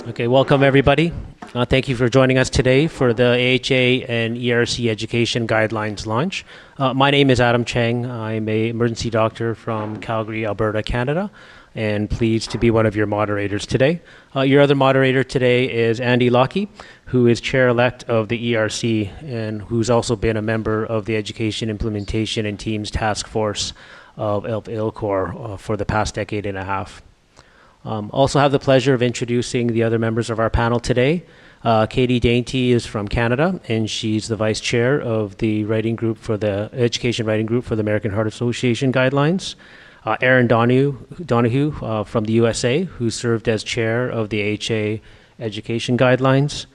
Okay, welcome everybody. Thank you for joining us today for the AHA and ERC Education Guidelines launch. My name is Adam Chang. I'm an emergency doctor from Calgary, Alberta, Canada, and pleased to be one of your moderators today. Your other moderator today is Andy Lockie, who is chair-elect of the ERC and who's also been a member of the Education Implementation and Teams Task Force of ILCOR for the past decade and a half. Also have the pleasure of introducing the other members of our panel today. Katie Dainty is from Canada, and she's the vice chair of the writing group for the Education Writing Group for the American Heart Association Guidelines. Aaron Donahue from the USA, who served as chair of the AHA Education Guidelines.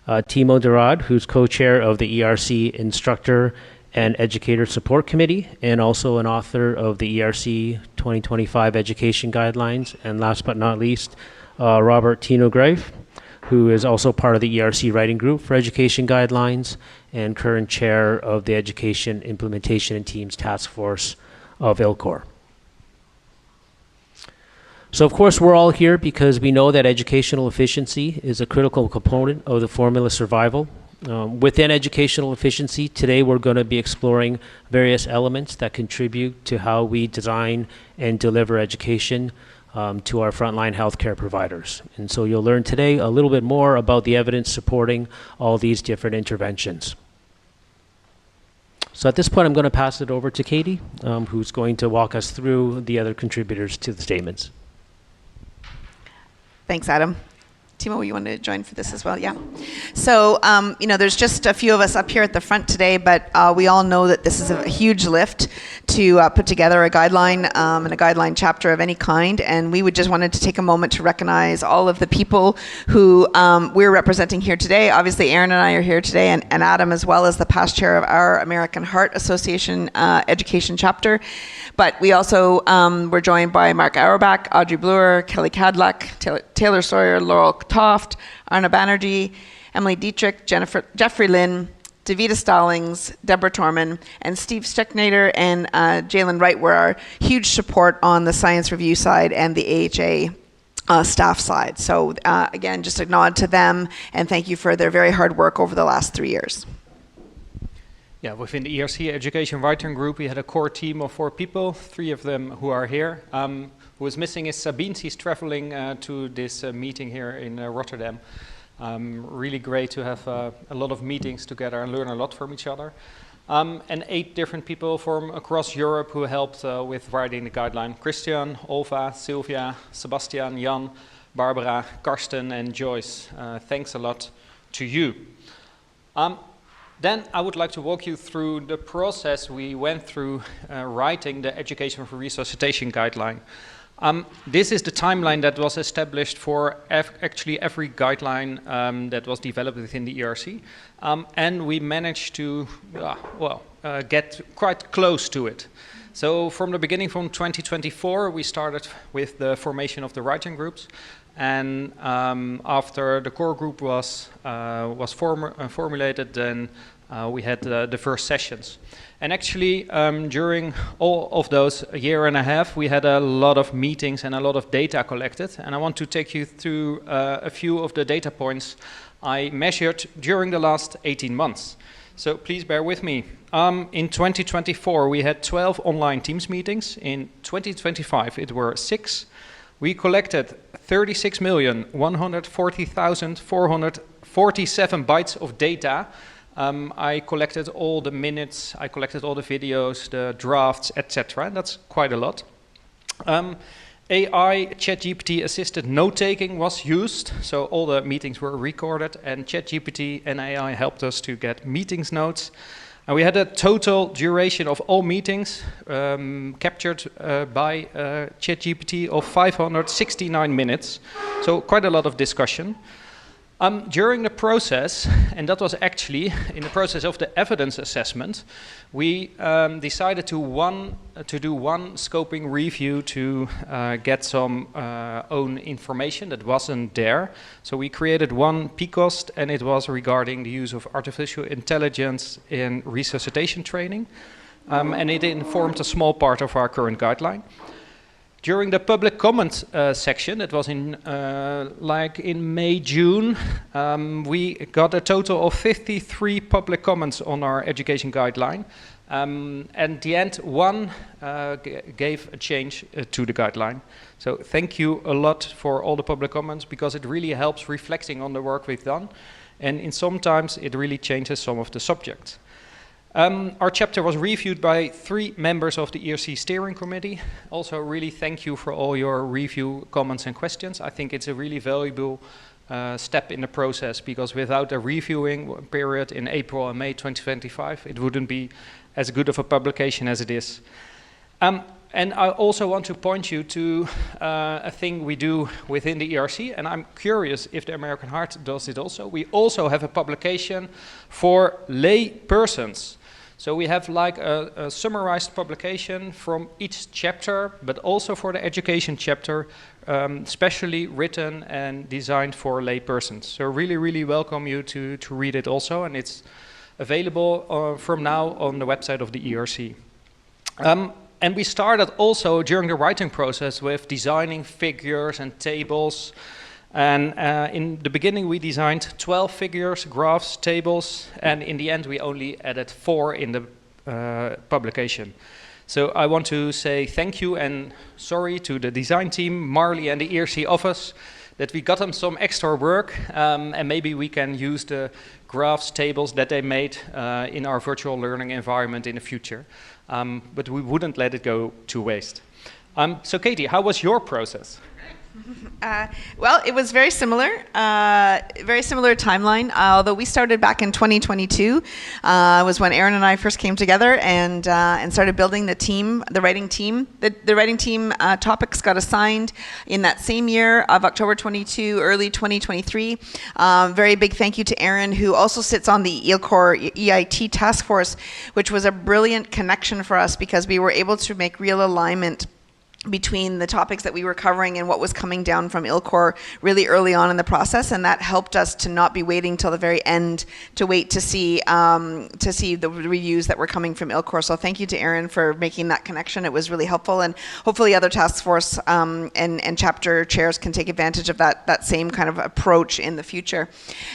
Timo Durad, who's co-chair of the ERC Instructor and Educator Support Committee, and also an author of the ERC 2025 Education Guidelines. And last but not least, Robert Tino Greif, who is also part of the ERC Writing Group for Education Guidelines and current chair of the Education Implementation and Teams Task Force of ILCOR. So of course we're all here because we know that educational efficiency is a critical component of the formula survival. Within educational efficiency, today we're going to be exploring various elements that contribute to how we design and deliver education to our frontline healthcare providers. And so you'll learn today a little bit more about the evidence supporting all these different interventions. So at this point, I'm going to pass it over to Katie, who's going to walk us through the other contributors to the statements. Thanks, Adam. Timo, you want to join for this as well? Yeah. So, there's just a few of us up here at the front today, but we all know that this is a huge lift to put together a guideline and a guideline chapter of any kind. And we would just wanted to take a moment to recognize all of the people who we're representing here today. Obviously, Aaron and I are here today, and Adam as well as the past chair of our American Heart Association Education chapter. But we also were joined by Mark Auerbach, Audrey Bluer, Kelly Cadlack, Taylor Sawyer, Laurel Toft, Arna Banerjee, Emily Dietrich, Jeffrey Lynn, Davida Stallings, Deborah Torman, and Steve Stecknader and Jalen Wright were our huge support on the science review side and the AHA staff side. So again, just a nod to them and thank you for their very hard work over the last 3 years. Yeah, within the ERC Education Writing Group, we had a core team of 4 people, 3 of them who are here. Who is missing is Sabine. He's traveling to this meeting here in Rotterdam. Really great to have a lot of meetings together and learn a lot from each other. And 8 different people from across Europe who helped with writing the guideline. Christian, Olva, Sylvia, Sebastian, Jan, Barbara, Karsten, and Joyce. Thanks a lot to you. Then I would like to walk you through the process we went through writing the Education for Resuscitation Guideline. This is the timeline that was established for actually every guideline that was developed within the ERC. And we managed to, get quite close to it. So from the beginning, from 2024, we started with the formation of the writing groups. And after the core group was formulated, then we had the first sessions. And actually, during all of those year and a half, we had a lot of meetings and a lot of data collected. And I want to take you through a few of the data points I measured during the last 18 months. So please bear with me. In 2024, we had 12 online Teams meetings. In 2025, it were 6. We collected 36,140,447 bytes of data. I collected all the minutes, I collected all the videos, the drafts, etc. That's quite a lot. AI, ChatGPT assisted note-taking was used, so all the meetings were recorded, and ChatGPT and AI helped us to get meetings notes. And we had a total duration of all meetings captured by ChatGPT of 569 minutes, so quite a lot of discussion. During the process, and that was actually in the process of the evidence assessment, we decided to do one scoping review to get some own information that wasn't there. So we created one PCOST, and it was regarding the use of artificial intelligence in resuscitation training. And it informed a small part of our current guideline. During the public comment section, it was in May, June, we got a total of 53 public comments on our education guideline. And at the end, one gave a change to the guideline. So thank you a lot for all the public comments, because it really helps reflecting on the work we've done. And in sometimes it really changes some of the subjects. Our chapter was reviewed by 3 members of the ERC steering committee. Also really thank you for all your review comments and questions. I think it's a really valuable step in the process, because without a reviewing period in April and May 2025, it wouldn't be as good of a publication as it is. And I also want to point you to a thing we do within the ERC, and I'm curious if the American Heart does it also. We also have a publication for lay persons. So we have like a summarized publication from each chapter, but also for the education chapter, specially written and designed for lay persons. So really, really welcome you to read it also, and it's available from now on the website of the ERC. And we started also during the writing process with designing figures and tables. And in the beginning we designed 12 figures, graphs, tables, and in the end we only added 4 in the publication. So I want to say thank you and sorry to the design team, Marley and the ERC office, that we got them some extra work, and maybe we can use the graphs, tables that they made in our virtual learning environment in the future. But we wouldn't let it go to waste. So Katie, how was your process? Well, it was very similar timeline. Although we started back in 2022, was when Aaron and I first came together and started building the team, the writing team. The writing team topics got assigned in that same year of October 22, early 2023. Very big thank you to Aaron, who also sits on the ILCOR EIT task force, which was a brilliant connection for us because we were able to make real alignment between the topics that we were covering and what was coming down from ILCOR really early on in the process, and that helped us to not be waiting till the very end to wait to see the reviews that were coming from ILCOR. So thank you to Aaron for making that connection. It was really helpful, and hopefully other task force and chapter chairs can take advantage of that same kind of approach in the future.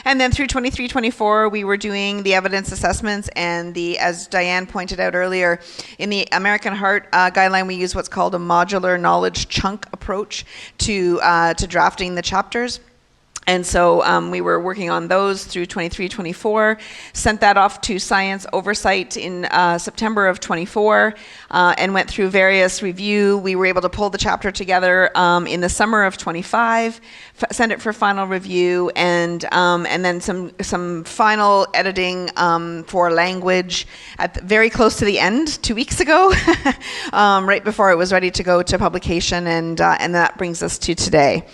And then through 23-24, we were doing the evidence assessments, and as Diane pointed out earlier, in the American Heart guideline, we use what's called a modular knowledge chunk approach to drafting the chapters. And so we were working on those through 23-24, sent that off to Science Oversight in September of 24, and went through various review. We were able to pull the chapter together in the summer of 25, send it for final review, and then some final editing for language very close to the end, 2 weeks ago, right before it was ready to go to publication, and that brings us to today.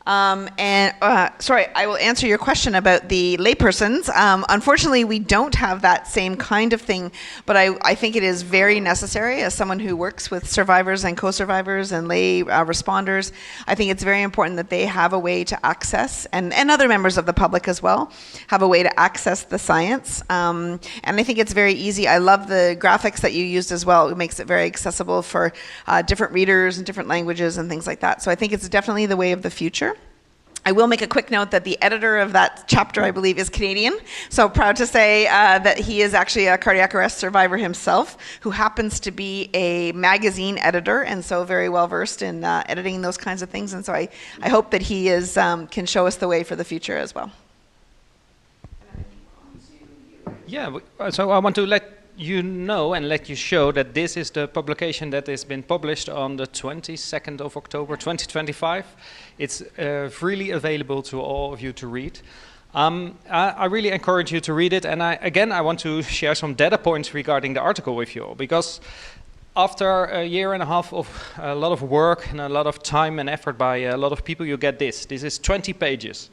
Sorry, I will answer your question about the laypersons. Unfortunately, we don't have that same kind of thing, but I think it is very necessary as someone who works with survivors and co-survivors and lay responders. I think it's very important that they have a way to access, and other members of the public as well, have a way to access the science. And I think it's very easy. I love the graphics that you used as well. It makes it very accessible for different readers and different languages and things like that. So I think it's definitely the way of the future. I will make a quick note that the editor of that chapter, I believe, is Canadian. So proud to say that he is actually a cardiac arrest survivor himself, who happens to be a magazine editor, and so very well versed in editing those kinds of things. And so I hope that he can show us the way for the future as well. Yeah, so I want to let you know and let you show that this is the publication that has been published on the 22nd of October 2025. It's freely available to all of you to read. I really encourage you to read it, and I want to share some data points regarding the article with you all, because after a year and a half of a lot of work and a lot of time and effort by a lot of people, you get this. This is 20 pages.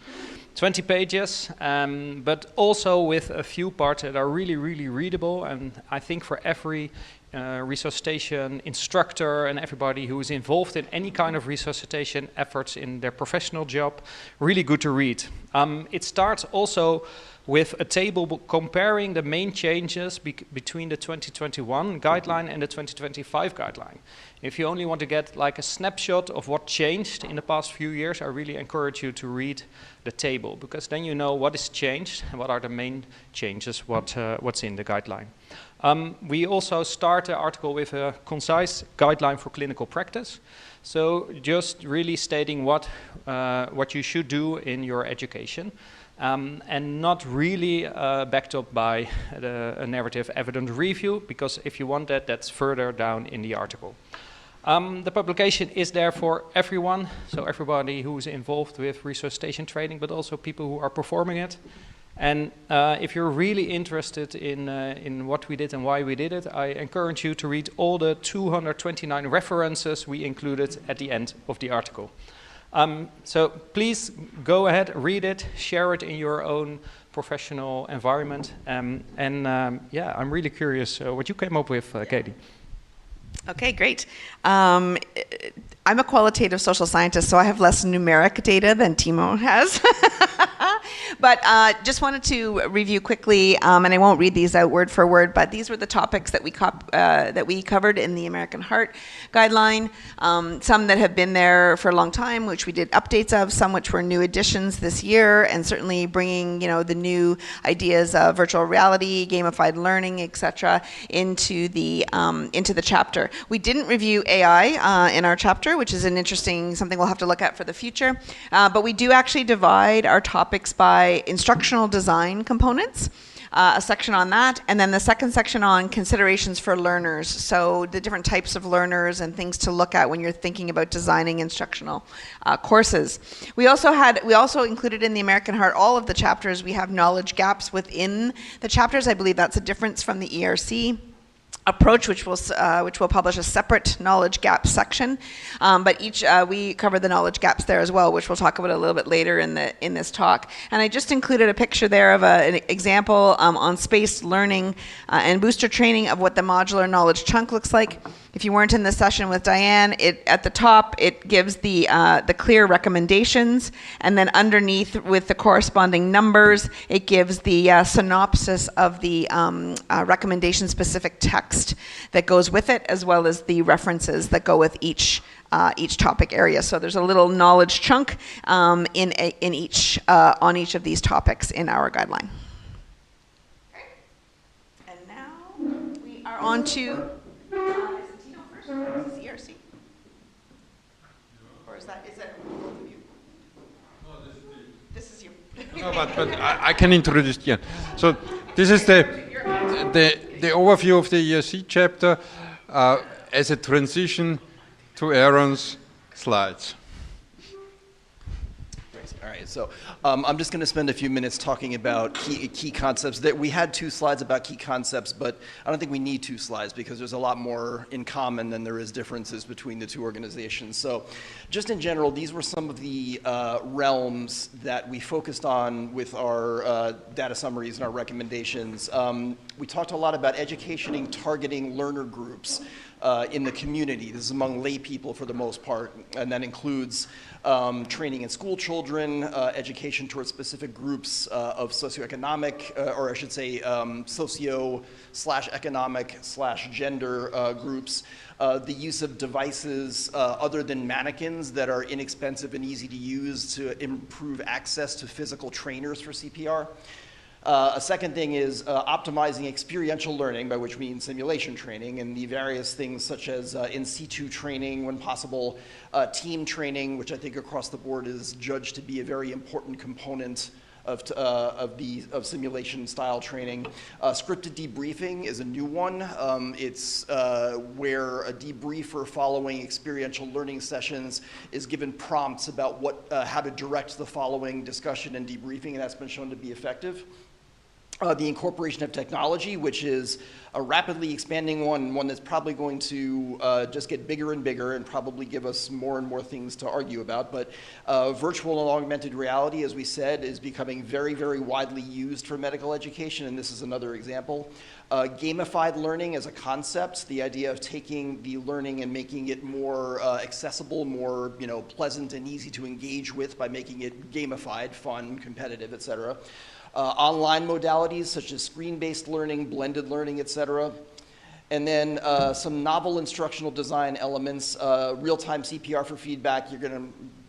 20 pages, but also with a few parts that are really, really readable, and I think for every resuscitation instructor and everybody who is involved in any kind of resuscitation efforts in their professional job, really good to read. It starts also with a table comparing the main changes between the 2021 guideline and the 2025 guideline. If you only want to get like a snapshot of what changed in the past few years, I really encourage you to read the table, because then you know what is changed and what are the main changes, what's in the guideline. We also start the article with a concise guideline for clinical practice. So just really stating what you should do in your education, and not really backed up by a narrative evidence review, because if you want that, that's further down in the article. The publication is there for everyone, so everybody who is involved with resuscitation training, but also people who are performing it. And if you're really interested in what we did and why we did it, I encourage you to read all the 229 references we included at the end of the article. So please go ahead, read it, share it in your own professional environment. Yeah, I'm really curious what you came up with, Katie. Okay, great. I'm a qualitative social scientist, so I have less numeric data than Timo has. But just wanted to review quickly, and I won't read these out word for word, but these were the topics that we covered in the American Heart Guideline. Some that have been there for a long time, which we did updates of, some which were new additions this year, and certainly bringing the new ideas of virtual reality, gamified learning, etc., into the chapter. We didn't review AI in our chapter, which is something we'll have to look at for the future. But we do actually divide our topics by instructional design components, a section on that, and then the second section on considerations for learners. So the different types of learners and things to look at when you're thinking about designing instructional courses. We also included in the American Heart, all of the chapters, we have knowledge gaps within the chapters. I believe that's a difference from the ERC approach, which will publish a separate knowledge gap section, but we cover the knowledge gaps there as well, which we'll talk about a little bit later in this talk. And I just included a picture there of an example on spaced learning and booster training of what the modular knowledge chunk looks like. If you weren't in the session with Diane, at the top it gives the clear recommendations, and then underneath with the corresponding numbers, it gives the synopsis of the recommendation-specific text that goes with it, as well as the references that go with each topic area. So there's a little knowledge chunk on each of these topics in our guideline. And now we are on to. Is this ERC? Or is that both of you? No, this is you. No, but I can introduce Jan. So this is the overview of the ERC chapter as a transition to Aaron's slides. All right, so I'm just going to spend a few minutes talking about key concepts. We had 2 slides about key concepts, but I don't think we need 2 slides because there's a lot more in common than there is differences between the 2 organizations. So just in general, these were some of the realms that we focused on with our data summaries and our recommendations. We talked a lot about educating, targeting learner groups in the community. This is among lay people for the most part, and that includes training in school children, education towards specific groups of socioeconomic, or I should say socio/economic/gender groups, the use of devices other than mannequins that are inexpensive and easy to use to improve access to physical trainers for CPR. A second thing is optimizing experiential learning, by which we mean simulation training, and the various things such as in situ training when possible, team training, which I think across the board is judged to be a very important component of simulation style training. Scripted debriefing is a new one. It's where a debriefer following experiential learning sessions is given prompts about how to direct the following discussion and debriefing, and that's been shown to be effective. The incorporation of technology, which is a rapidly expanding one that's probably going to just get bigger and bigger and probably give us more and more things to argue about. But virtual and augmented reality, as we said, is becoming very, very widely used for medical education, and this is another example. Gamified learning as a concept, the idea of taking the learning and making it more accessible, more pleasant and easy to engage with by making it gamified, fun, competitive, etc. online modalities such as screen-based learning, blended learning, et cetera. And then some novel instructional design elements, real-time CPR for feedback.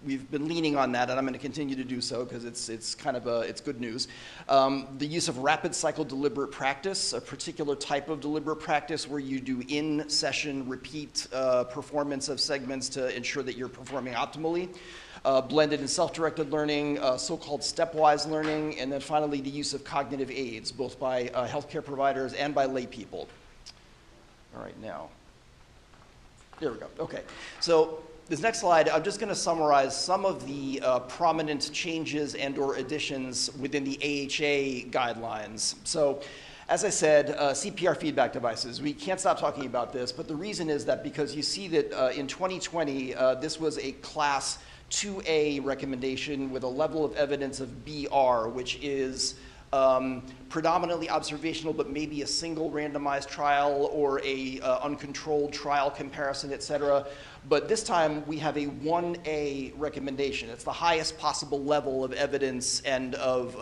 We've been leaning on that, and I'm going to continue to do so because it's kind of it's good news. The use of rapid cycle deliberate practice, a particular type of deliberate practice where you do in-session repeat performance of segments to ensure that you're performing optimally. Blended and self-directed learning, so-called stepwise learning, and then finally the use of cognitive aids, both by healthcare providers and by lay people. All right, now, there we go. Okay, so this next slide, I'm just going to summarize some of the prominent changes and or additions within the AHA guidelines. So, as I said, CPR feedback devices. We can't stop talking about this, but the reason is that because you see that in 2020, this was a class 2A recommendation with a level of evidence of BR, which is predominantly observational, but maybe a single randomized trial or a uncontrolled trial comparison, et cetera. But this time we have a 1A recommendation. It's the highest possible level of evidence and of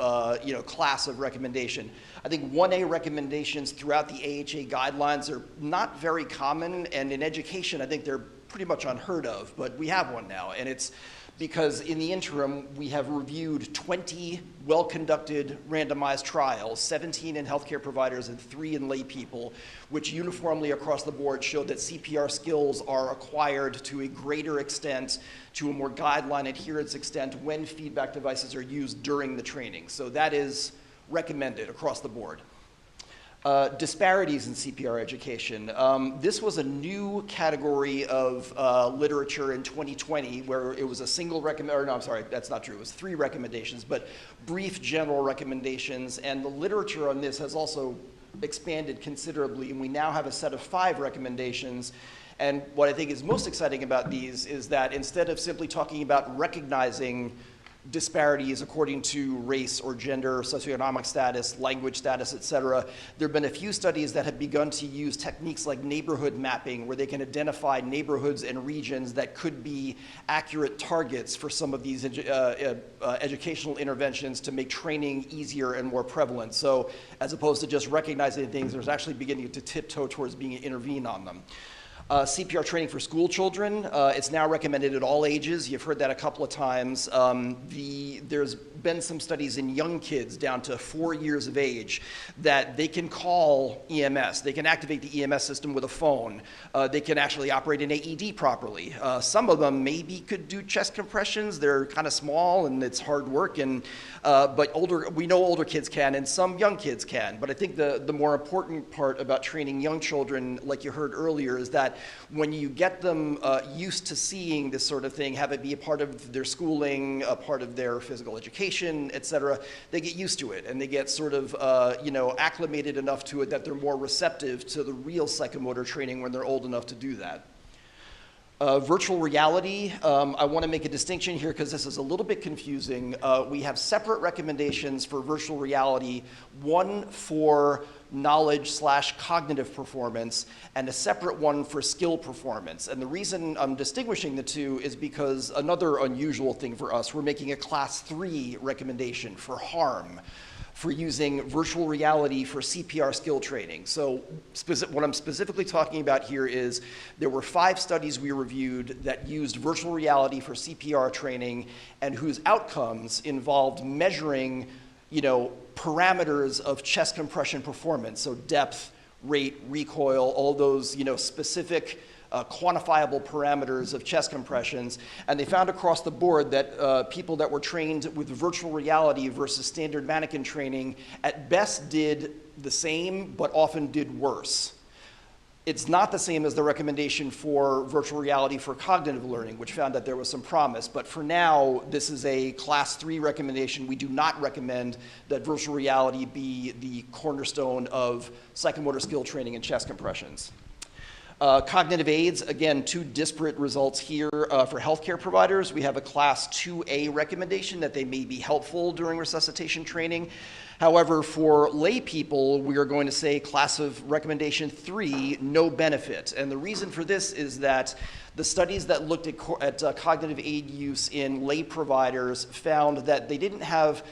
class of recommendation. I think 1A recommendations throughout the AHA guidelines are not very common, and in education I think they're pretty much unheard of, but we have one now, and it's because in the interim, we have reviewed 20 well-conducted randomized trials, 17 in healthcare providers and 3 in lay people, which uniformly across the board showed that CPR skills are acquired to a greater extent, to a more guideline adherence extent when feedback devices are used during the training. So that is recommended across the board. Disparities in CPR education. This was a new category of literature in 2020 where it was a single recommendation, no, I'm sorry, that's not true. It was 3 recommendations, but brief general recommendations. And the literature on this has also expanded considerably, and we now have a set of 5 recommendations. And what I think is most exciting about these is that instead of simply talking about recognizing disparities according to race or gender, socioeconomic status, language status, et cetera, there have been a few studies that have begun to use techniques like neighborhood mapping, where they can identify neighborhoods and regions that could be accurate targets for some of these educational interventions to make training easier and more prevalent. So as opposed to just recognizing things, there's actually beginning to tiptoe towards being intervene on them. CPR training for school children, it's now recommended at all ages. You've heard that a couple of times. There's been some studies in young kids down to 4 years of age that they can call EMS. They can activate the EMS system with a phone. They can actually operate an AED properly. Some of them maybe could do chest compressions. They're kind of small and it's hard work, but we know older kids can and some young kids can. But I think the more important part about training young children, like you heard earlier, is that when you get them used to seeing this sort of thing, have it be a part of their schooling, a part of their physical education, et cetera, they get used to it and they get sort of acclimated enough to it that they're more receptive to the real psychomotor training when they're old enough to do that. Virtual reality, I want to make a distinction here because this is a little bit confusing. We have separate recommendations for virtual reality, one for knowledge/cognitive performance and a separate one for skill performance. And the reason I'm distinguishing the two is because another unusual thing for us, we're making a class 3 recommendation for harm, for using virtual reality for CPR skill training. So what I'm specifically talking about here is there were 5 studies we reviewed that used virtual reality for CPR training and whose outcomes involved measuring, parameters of chest compression performance, so depth, rate, recoil, all those, specific quantifiable parameters of chest compressions, and they found across the board that people that were trained with virtual reality versus standard mannequin training at best did the same, but often did worse. It's not the same as the recommendation for virtual reality for cognitive learning, which found that there was some promise. But for now, this is a class 3 recommendation. We do not recommend that virtual reality be the cornerstone of psychomotor skill training and chest compressions. Cognitive aids, again, 2 disparate results here. For healthcare providers, we have a class 2A recommendation that they may be helpful during resuscitation training. However, for lay people, we are going to say class of recommendation 3, no benefit. And the reason for this is that the studies that looked at cognitive aid use in lay providers found that they didn't have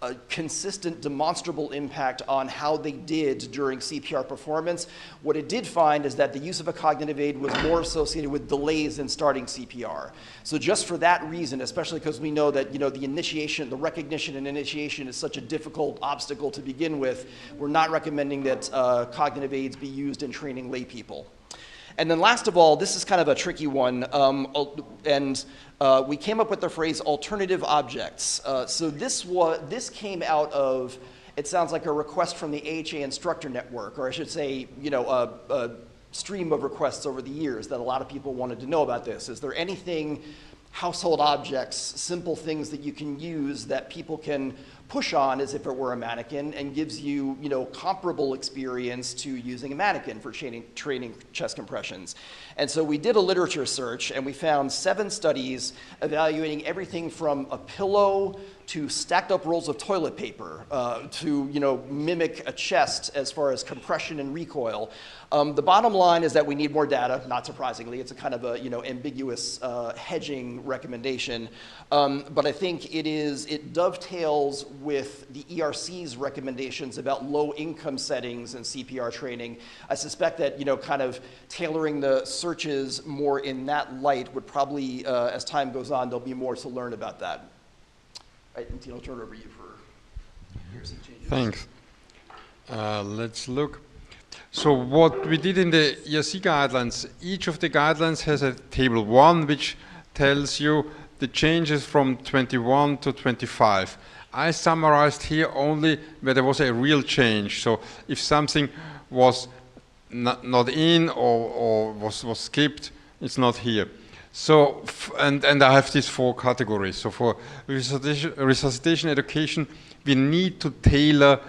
a consistent demonstrable impact on how they did during CPR performance. What it did find is that the use of a cognitive aid was more associated with delays in starting CPR. So just for that reason, especially because we know that the initiation, the recognition and initiation is such a difficult obstacle to begin with, we're not recommending that cognitive aids be used in training lay people. And then last of all, this is kind of a tricky one, we came up with the phrase alternative objects. So this came out of, it sounds like a request from the AHA instructor network, or I should say, a stream of requests over the years that a lot of people wanted to know about this. Is there anything, household objects, simple things that you can use that people can push on as if it were a mannequin and gives you, comparable experience to using a mannequin for training chest compressions. And so we did a literature search and we found 7 studies evaluating everything from a pillow to stacked up rolls of toilet paper to mimic a chest as far as compression and recoil. The bottom line is that we need more data, not surprisingly. It's a kind of a ambiguous hedging recommendation. But I think it dovetails with the ERC's recommendations about low income settings and CPR training. I suspect that kind of tailoring the searches more in that light would probably, as time goes on, there'll be more to learn about that. All right, and Tino, I'll turn it over to you for ERC changes. Thanks. Let's look. So what we did in the ERC guidelines, each of the guidelines has a table 1 which tells you the changes from 21 to 25. I summarized here only where there was a real change. So if something was not in or was skipped, it's not here. So, and I have these 4 categories. So for resuscitation education, we need to tailor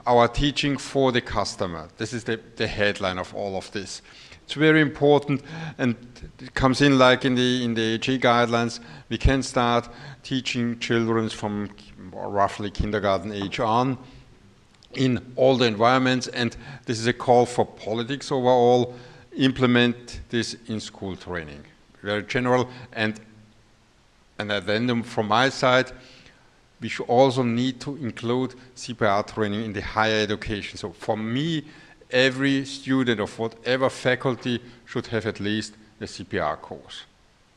our teaching for the customer. This is the headline of all of this. It's very important, and it comes in like in the AHA guidelines. We can start teaching children from roughly kindergarten age on in all the environments, and this is a call for politics overall. Implement this in school training. Very general, and an addendum from my side, we should also need to include CPR training in the higher education. So for me, every student of whatever faculty should have at least a CPR course.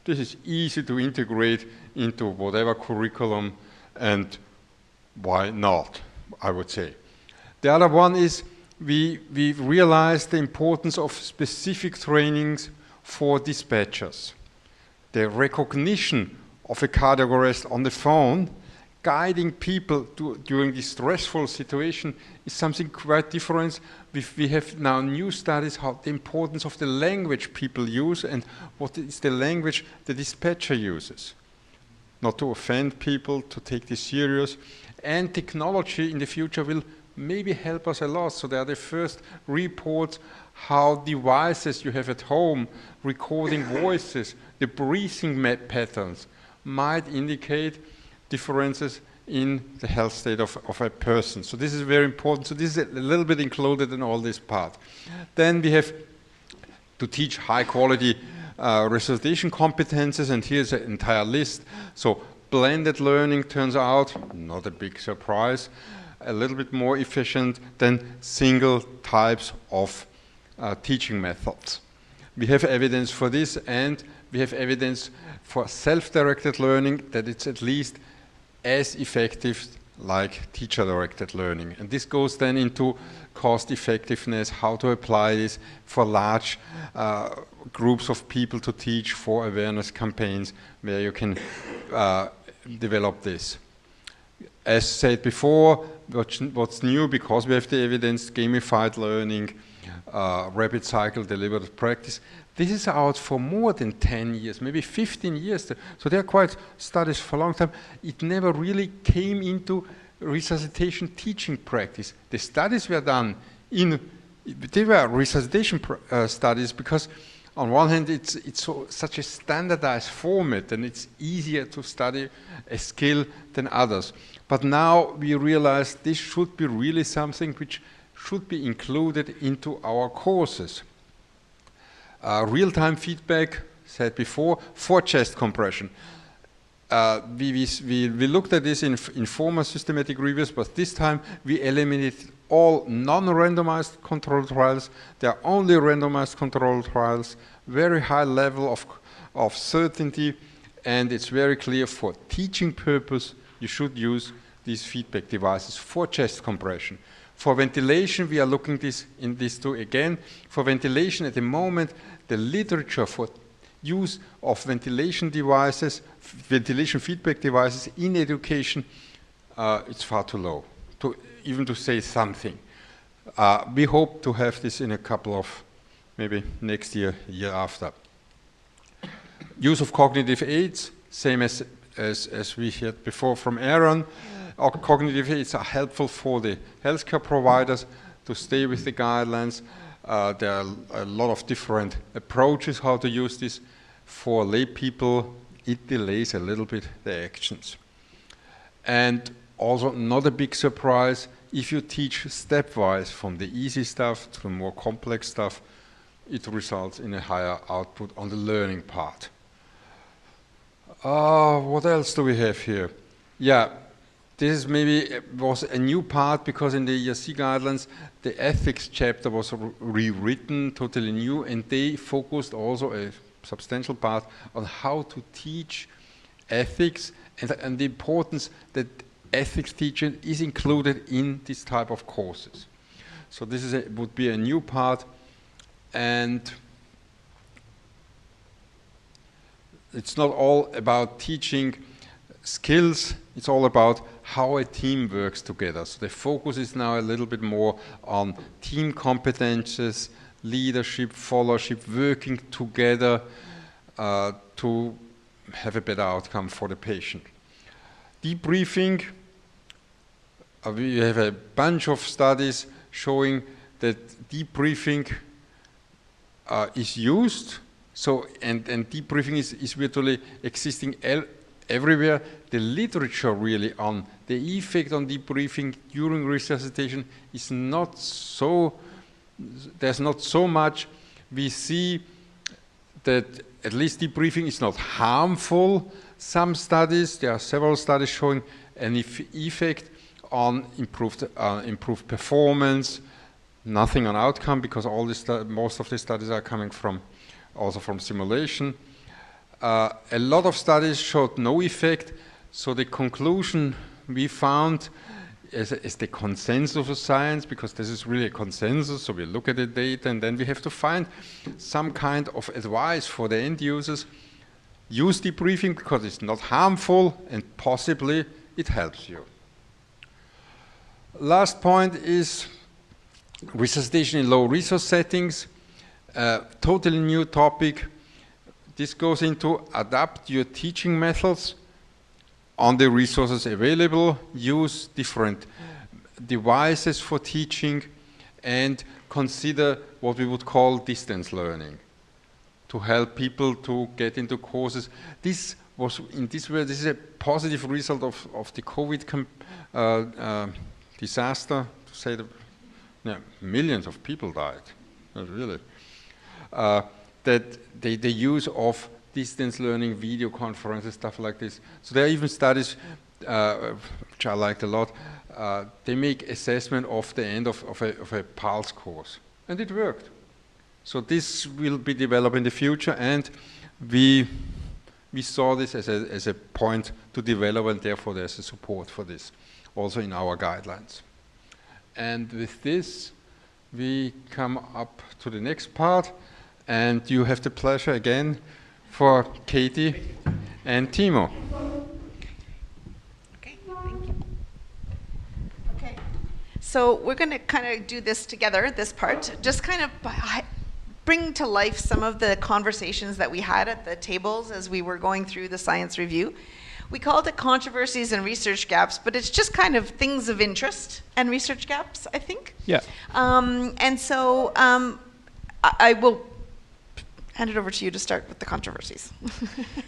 This is easy to integrate into whatever curriculum, and why not, I would say. The other one is we realized the importance of specific trainings for dispatchers. The recognition of a cardiac arrest on the phone, guiding people during this stressful situation, is something quite different. We have now new studies how the importance of the language people use and what is the language the dispatcher uses. Not to offend people, to take this serious. And technology in the future will maybe help us a lot. So there are the first reports how devices you have at home, recording voices, the breathing patterns might indicate differences in the health state of a person. So this is very important. So this is a little bit included in all this part. Then we have to teach high quality resuscitation competences, and here's an entire list. So blended learning turns out, not a big surprise, a little bit more efficient than single types of teaching methods. We have evidence for this, and we have evidence for self-directed learning that it's at least as effective like teacher-directed learning. And this goes then into cost effectiveness, how to apply this for large groups of people to teach, for awareness campaigns where you can develop this. As said before, what's new, because we have the evidence, gamified learning, rapid cycle delivered practice. This is out for more than 10 years, maybe 15 years. So there are quite studies for a long time. It never really came into resuscitation teaching practice. The studies were done they were resuscitation studies because on one hand it's such a standardized format and it's easier to study a skill than others. But now we realize this should be really something which should be included into our courses. Real-time feedback, said before, for chest compression. we looked at this in former systematic reviews, but this time we eliminated all non-randomized controlled trials. There are only randomized controlled trials, very high level of certainty, and it's very clear for teaching purpose you should use these feedback devices for chest compression. For ventilation, we are looking in this too again. For ventilation, at the moment, the literature for use of ventilation devices, ventilation feedback devices in education, it's far too low, even to say something. We hope to have this in a couple of, maybe next year, year after. Use of cognitive aids, same as we heard before from Aaron. Our cognitive aids are helpful for the healthcare providers to stay with the guidelines. There are a lot of different approaches how to use this. For lay people, it delays a little bit the actions. And also, not a big surprise, if you teach stepwise from the easy stuff to the more complex stuff, it results in a higher output on the learning part. What else do we have here? Yeah, this was a new part because in the ERC guidelines, the ethics chapter was rewritten, totally new, and they focused also a substantial part on how to teach ethics and the importance that ethics teaching is included in this type of courses. So this would be a new part, and it's not all about teaching skills, it's all about how a team works together. So the focus is now a little bit more on team competences, leadership, followership, working together to have a better outcome for the patient. Debriefing, we have a bunch of studies showing that debriefing is used. So, and debriefing is virtually existing everywhere. The literature really on the effect on debriefing during resuscitation is not so, there's not so much. We see that at least debriefing is not harmful. Some studies, there are several studies showing an effect on improved performance, nothing on outcome because most of the studies are coming also from simulation. A lot of studies showed no effect, so the conclusion we found is the consensus of science, because this is really a consensus, so we look at the data and then we have to find some kind of advice for the end users. Use debriefing because it's not harmful and possibly it helps you. Last point is resuscitation in low resource settings. Totally new topic. This goes into adapt your teaching methods on the resources available, use different devices for teaching, and consider what we would call distance learning to help people to get into courses. This was, in this way, this is a positive result of the COVID disaster, to say that millions of people died, really. That the use of distance learning, video conferences, stuff like this. So there are even studies, which I liked a lot, they make assessment of the end of a PALS course. And it worked. So this will be developed in the future, and we saw this as a point to develop, and therefore there's a support for this, also in our guidelines. And with this, we come up to the next part, and you have the pleasure again for Katie and Timo. Okay, thank you. Okay, so we're going to kind of do this together, this part, just kind of bring to life some of the conversations that we had at the tables as we were going through the science review. We called it controversies and research gaps, but it's just kind of things of interest and research gaps, I think. Yeah. And so I will hand it over to you to start with the controversies.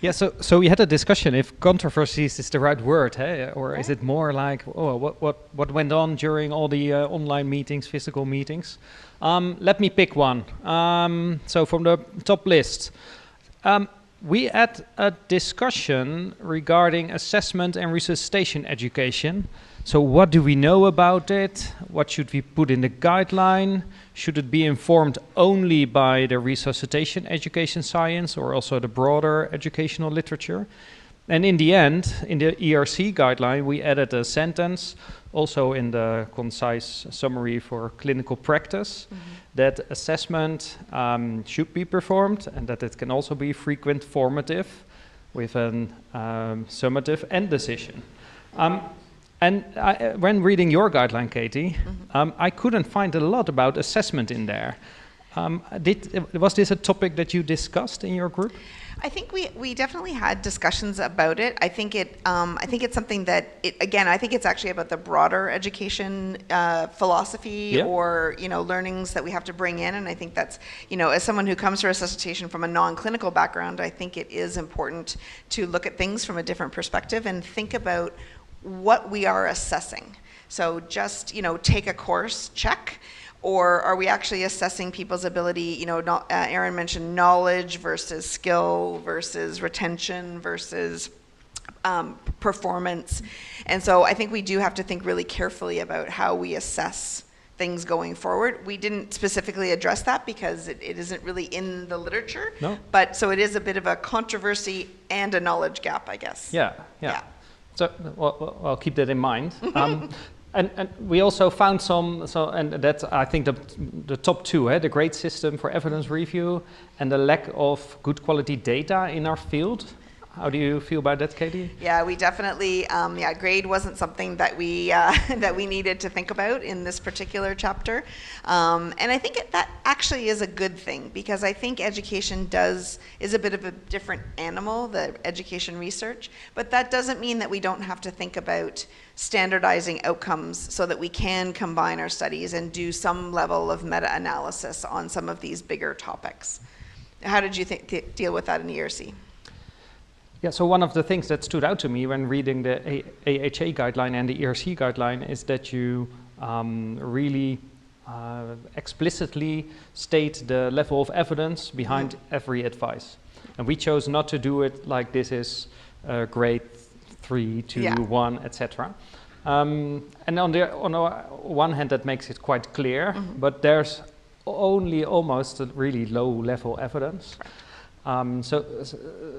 Yeah, so we had a discussion if controversies is the right word, hey? Or is it more like, what went on during all the online meetings, physical meetings? Let me pick one. So from the top list, We had a discussion regarding assessment and resuscitation education. So what do we know about it? What should we put in the guideline? Should it be informed only by the resuscitation education science or also the broader educational literature? And in the end, in the ERC guideline, we added a sentence, also in the concise summary for clinical practice, that assessment should be performed and that it can also be frequent formative with a summative end decision. And when reading your guideline, Katie, I couldn't find a lot about assessment in there. Was this a topic that you discussed in your group? I think we definitely had discussions about it. I think it's something that I think it's actually about the broader education philosophy or learnings that we have to bring in. And I think that's as someone who comes to resuscitation from a non-clinical background, I think it is important to look at things from a different perspective and think about what we are assessing. So just take a course, check. Or are we actually assessing people's ability? Aaron mentioned knowledge versus skill versus retention versus performance. And so I think we do have to think really carefully about how we assess things going forward. We didn't specifically address that because it isn't really in the literature. No. But so it is a bit of a controversy and a knowledge gap, I guess. Yeah. So I'll keep that in mind. And we also found and that's I think the top two, the grade system for evidence review and the lack of good quality data in our field. How do you feel about that, Katie? Yeah, we definitely, grade wasn't something that we that we needed to think about in this particular chapter. And I think that actually is a good thing because I think education is a bit of a different animal, the education research, but that doesn't mean that we don't have to think about standardizing outcomes so that we can combine our studies and do some level of meta-analysis on some of these bigger topics. How did you deal with that in ERC? Yeah, so one of the things that stood out to me when reading the AHA guideline and the ERC guideline is that you really explicitly state the level of evidence behind every advice. And we chose not to do it like this is grade 3, 2, 1, etc. And on the one hand, that makes it quite clear, but there's only almost a really low level evidence. So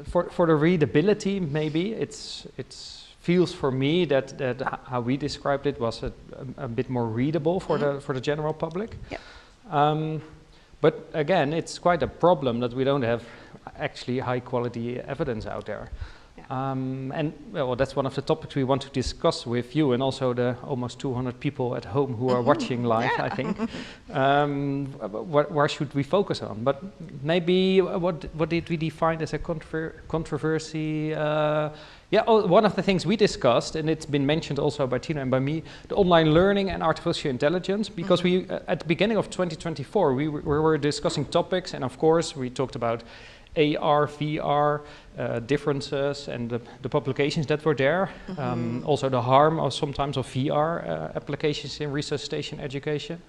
for the readability, maybe it feels for me that how we described it was a bit more readable for the general public. Yep. But again, it's quite a problem that we don't have actually high quality evidence out there. And well, that's one of the topics we want to discuss with you and also the almost 200 people at home who are watching live, I think. Where should we focus on? But maybe what did we define as a controversy? One of the things we discussed, and it's been mentioned also by Tina and by me, the online learning and artificial intelligence, because we, at the beginning of 2024, we were discussing topics, and of course we talked about AR, VR, differences and the publications that were there. Also the harm of sometimes of VR applications in resuscitation education.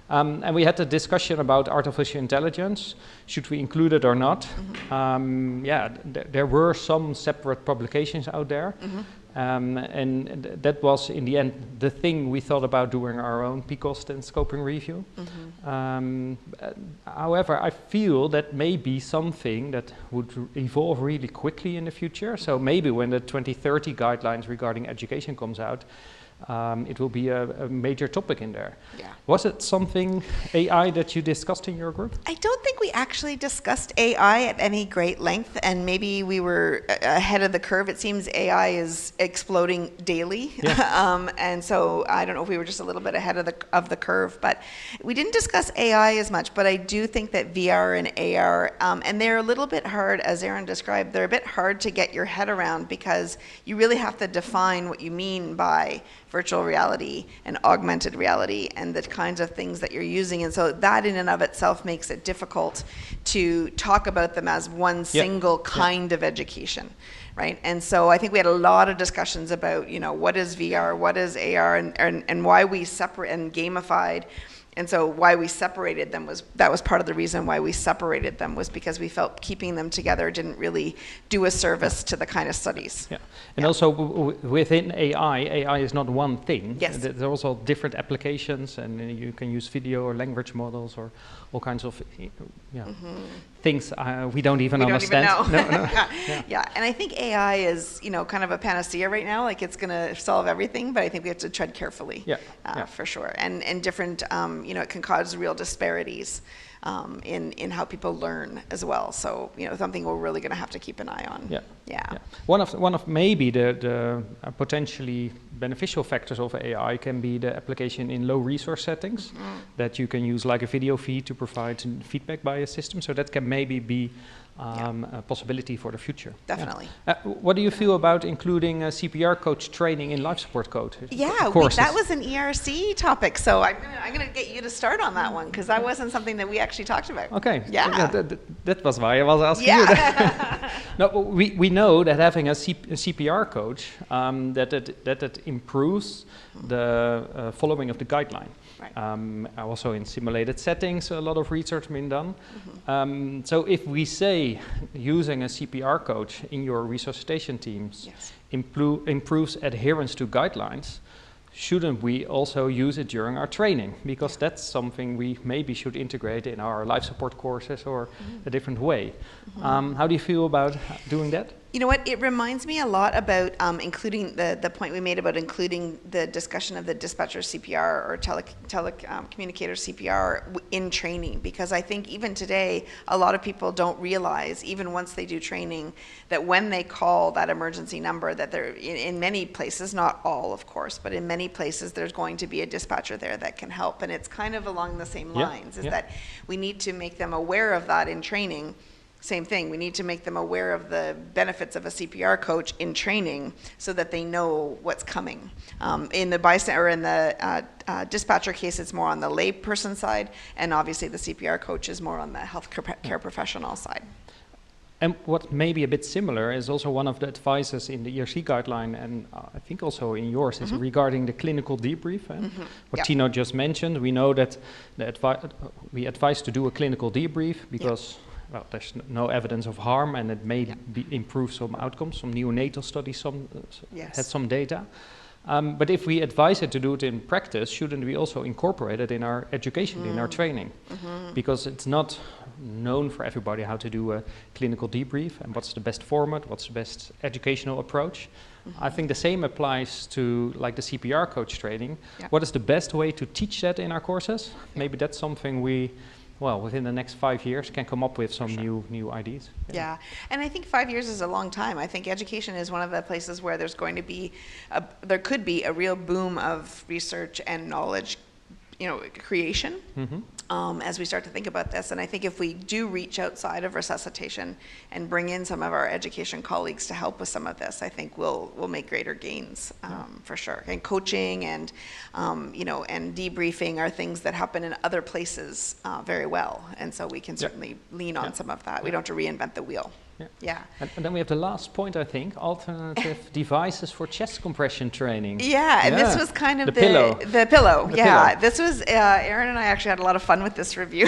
And we had a discussion about artificial intelligence. Should we include it or not? There were some separate publications out there. And that was, in the end, the thing we thought about doing our own PCOST and scoping review. However, I feel that may be something that would evolve really quickly in the future. So maybe when the 2030 guidelines regarding education comes out, it will be a major topic in there. Was it something, AI, that you discussed in your group? I don't think we actually discussed AI at any great length, and maybe we were ahead of the curve. It seems AI is exploding daily, and so I don't know if we were just a little bit ahead of the curve, but we didn't discuss AI as much. But I do think that VR and AR, and they're a little bit hard, as Aaron described, they're a bit hard to get your head around because you really have to define what you mean by virtual reality and augmented reality and the kinds of things that you're using. And so that in and of itself makes it difficult to talk about them as one single kind of education, right? And so I think we had a lot of discussions about, what is VR, what is AR, and why we separate and gamified And so why we separated them that was part of the reason why we separated them, was because we felt keeping them together didn't really do a service to the kind of studies. Yeah, and also within AI is not one thing. Yes. There's also different applications, and you can use video or language models or all kinds of things we don't even understand. Don't even know. No. Yeah, and I think AI is, kind of a panacea right now. Like, it's going to solve everything, but I think we have to tread carefully. For sure. And different, it can cause real disparities in how people learn as well. So, something we're really going to have to keep an eye on. Yeah. One of maybe the potentially beneficial factors of AI can be the application in low resource settings, that you can use like a video feed to provide feedback by a system. So that can maybe be a possibility for the future. Definitely. What do you feel about including CPR coach training in life support code? Yeah, that was an ERC topic, so I'm gonna get you to start on that one, because that wasn't something that we actually talked about. Okay. Yeah. That was why I was asking you that. No, we know that having a CPR coach that improves the following of the guideline. Right. Also in simulated settings, a lot of research has been done. So if we say using a CPR coach in your resuscitation teams improves adherence to guidelines, shouldn't we also use it during our training? Because that's something we maybe should integrate in our life support courses or a different way. How do you feel about doing that? You know what, it reminds me a lot about including the point we made about including the discussion of the dispatcher CPR or telecommunicator CPR in training, because I think even today a lot of people don't realize, even once they do training, that when they call that emergency number, that they're in many places, not all of course, but in many places there's going to be a dispatcher there that can help. And it's kind of along the same lines, that we need to make them aware of that in training. Same thing, we need to make them aware of the benefits of a CPR coach in training so that they know what's coming. In the bystander or in the dispatcher case, it's more on the lay person side, and obviously the CPR coach is more on the health care professional side. And what may be a bit similar is also one of the advices in the ERC guideline, and I think also in yours, is regarding the clinical debrief. What Tino just mentioned, we know that we advise to do a clinical debrief because well, there's no evidence of harm, and it may improve some outcomes. Some neonatal studies had some data. But if we advise it to do it in practice, shouldn't we also incorporate it in our education, in our training? Because it's not known for everybody how to do a clinical debrief and what's the best format, what's the best educational approach. I think the same applies to like the CPR coach training. What is the best way to teach that in our courses? Maybe that's something we, well, within the next 5 years can come up with some new ideas. Yeah, and I think 5 years is a long time. I think education is one of the places where there's going to be, there could be a real boom of research and knowledge, creation as we start to think about this. And I think if we do reach outside of resuscitation and bring in some of our education colleagues to help with some of this, I think we'll make greater gains for sure. And coaching and and debriefing are things that happen in other places very well, and so we can certainly lean on some of that. We don't have to reinvent the wheel. And then we have the last point, I think, alternative devices for chest compression training. And this was kind of the pillow. The pillow, pillow. This was, Aaron and I actually had a lot of fun with this review,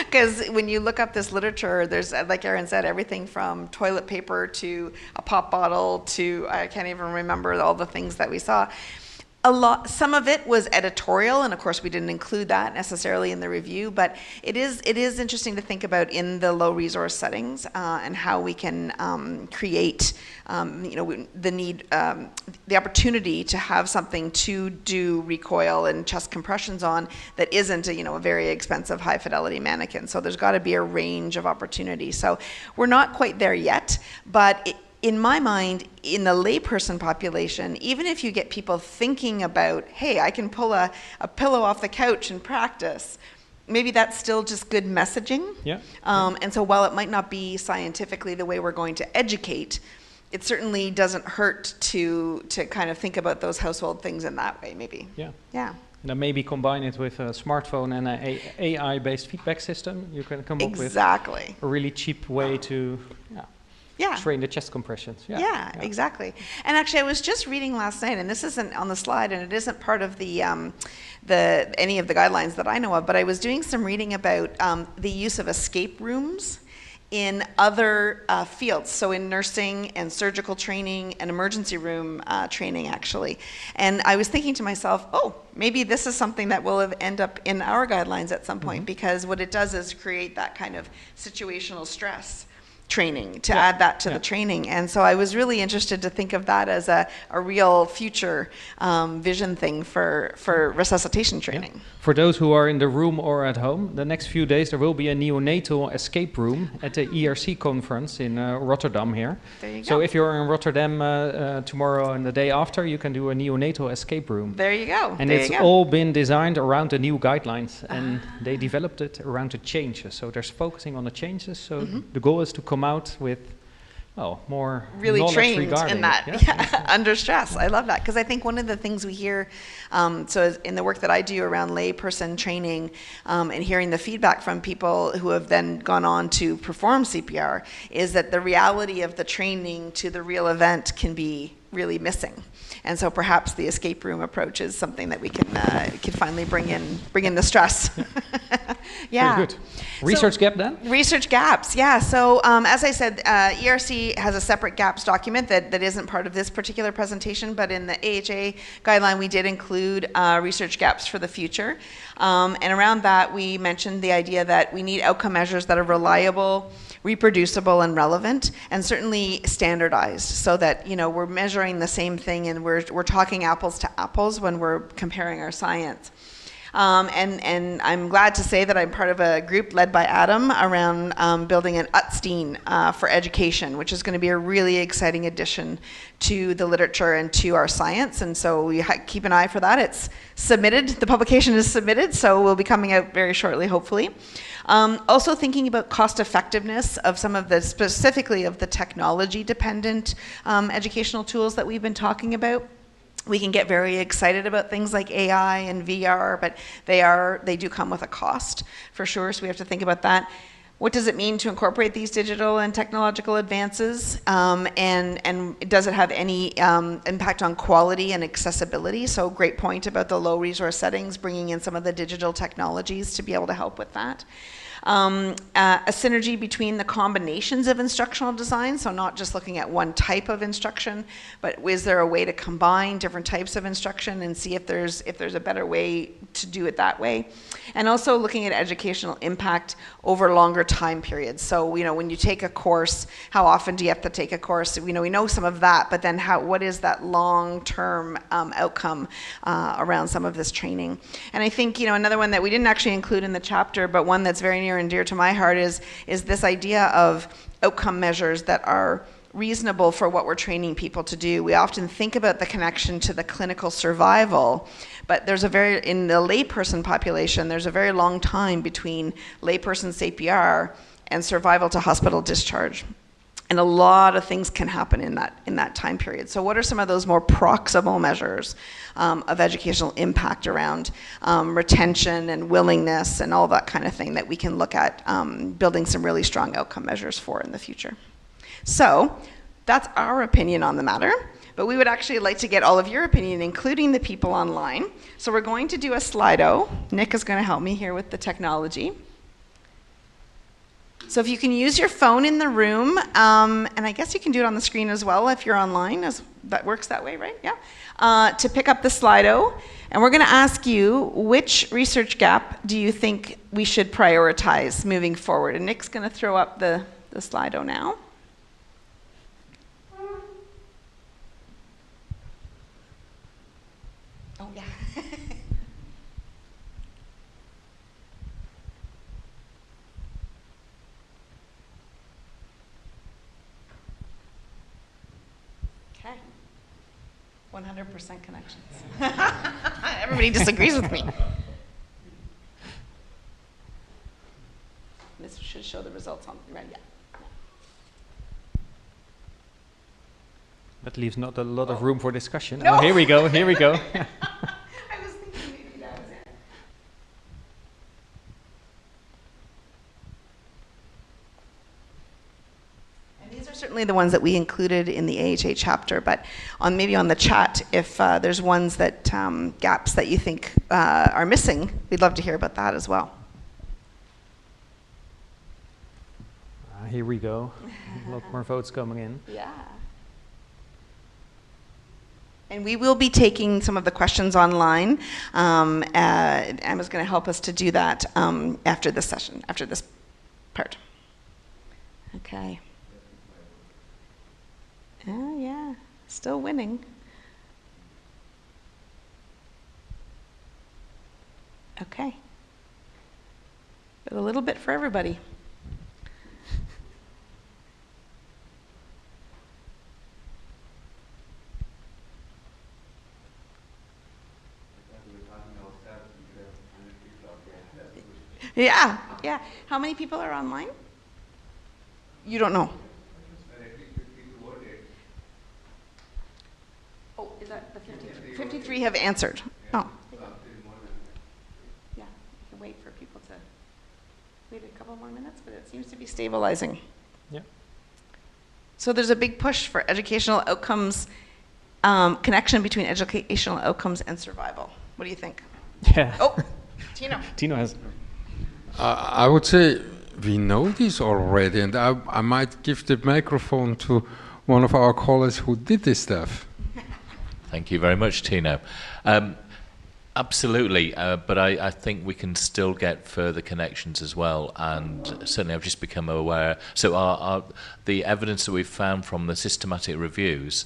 because when you look up this literature, there's, like Aaron said, everything from toilet paper to a pop bottle to, I can't even remember all the things that we saw. Some of it was editorial, and of course we didn't include that necessarily in the review, but it is interesting to think about in the low resource settings and how we can create the opportunity to have something to do recoil and chest compressions on that isn't a very expensive high fidelity mannequin. So there's got to be a range of opportunities. So we're not quite there yet, but in my mind, in the layperson population, even if you get people thinking about, hey, I can pull a pillow off the couch and practice, maybe that's still just good messaging. And so while it might not be scientifically the way we're going to educate, it certainly doesn't hurt to kind of think about those household things in that way, maybe. And then maybe combine it with a smartphone and an AI-based feedback system. You can come up with a really cheap way to Yeah. train the chest compressions. Yeah, exactly. And actually, I was just reading last night, and this isn't on the slide, and it isn't part of the any of the guidelines that I know of, but I was doing some reading about the use of escape rooms in other fields, so in nursing and surgical training and emergency room training, actually. And I was thinking to myself, oh, maybe this is something that will end up in our guidelines at some point, because what it does is create that kind of situational stress training, to add that to the training. And so I was really interested to think of that as a real future vision thing for resuscitation training. For those who are in the room or at home, the next few days there will be a neonatal escape room at the ERC conference in Rotterdam here. There you go. So if you're in Rotterdam tomorrow and the day after, you can do a neonatal escape room. There you go. And there it's you go. all been designed around the new guidelines, and they developed it around the changes. So they're focusing on the changes. So the goal is to come out with, well, more really knowledge trained regarding in that, it. under stress. I love that, because I think one of the things we hear, so in the work that I do around layperson training, and hearing the feedback from people who have then gone on to perform CPR, is that the reality of the training to the real event can be really missing. And so perhaps the escape room approach is something that we can finally bring in the stress. Yeah. Very good. Research gap then? Research gaps, yeah. So as I said, ERC has a separate gaps document that isn't part of this particular presentation, but in the AHA guideline we did include research gaps for the future. And around that we mentioned the idea that we need outcome measures that are reliable, reproducible, and relevant, and certainly standardized, so that we're measuring the same thing and we're talking apples to apples when we're comparing our science. And I'm glad to say that I'm part of a group led by Adam around building an UTSTEAN for education, which is going to be a really exciting addition to the literature and to our science. And so we keep an eye for that. It's submitted. The publication is submitted, so we'll be coming out very shortly, hopefully. Also thinking about cost effectiveness of some of the, specifically of the technology dependent educational tools that we've been talking about. We can get very excited about things like AI and VR, but they do come with a cost for sure, so we have to think about that. What does it mean to incorporate these digital and technological advances? And does it have any impact on quality and accessibility? So great point about the low resource settings, bringing in some of the digital technologies to be able to help with that. A synergy between the combinations of instructional design, so not just looking at one type of instruction, but is there a way to combine different types of instruction and see if there's a better way to do it that way. And also looking at educational impact over longer time periods. So when you take a course, how often do you have to take a course? We know some of that, but then what is that long-term outcome around some of this training? And I think another one that we didn't actually include in the chapter, but one that's very near and dear to my heart is this idea of outcome measures that are reasonable for what we're training people to do. We often think about the connection to the clinical survival, but in the layperson population, there's a very long time between layperson CPR and survival to hospital discharge. And a lot of things can happen in that time period. So what are some of those more proximal measures of educational impact around retention and willingness and all that kind of thing that we can look at building some really strong outcome measures for in the future? So that's our opinion on the matter, but we would actually like to get all of your opinion, including the people online. So we're going to do a Slido. Nick is going to help me here with the technology. So if you can use your phone in the room, and I guess you can do it on the screen as well if you're online, that works that way, right? Yeah. To pick up the Slido, and we're going to ask you, which research gap do you think we should prioritize moving forward? And Nick's going to throw up the Slido now. Oh, yeah. Okay. 100% connections. Everybody disagrees with me. This should show the results on, right? Yeah. That leaves not a lot of room for discussion. No. Oh, here we go, here we go. I was thinking maybe that was it. And these are certainly certainly the ones that we included in the AHA chapter, but maybe on the chat, if there's ones that, gaps that you think are missing, we'd love to hear about that as well. Here we go. A lot more votes coming in. Yeah. And we will be taking some of the questions online. Emma's going to help us to do that after this session, after this part. Okay. Oh, yeah. Still winning. Okay. Got a little bit for everybody. Yeah, yeah. How many people are online? You don't know. Oh, is that the 53? 53 have answered. Oh. Yeah, we can wait for people to wait a couple more minutes, but it seems to be stabilizing. Yeah. So there's a big push for educational outcomes, connection between educational outcomes and survival. What do you think? Yeah. Oh, Tino. Tino has. I would say we know this already, and I might give the microphone to one of our colleagues who did this stuff. Thank you very much, Tino. Absolutely, but I think we can still get further connections as well, and certainly I've just become aware. So the evidence that we've found from the systematic reviews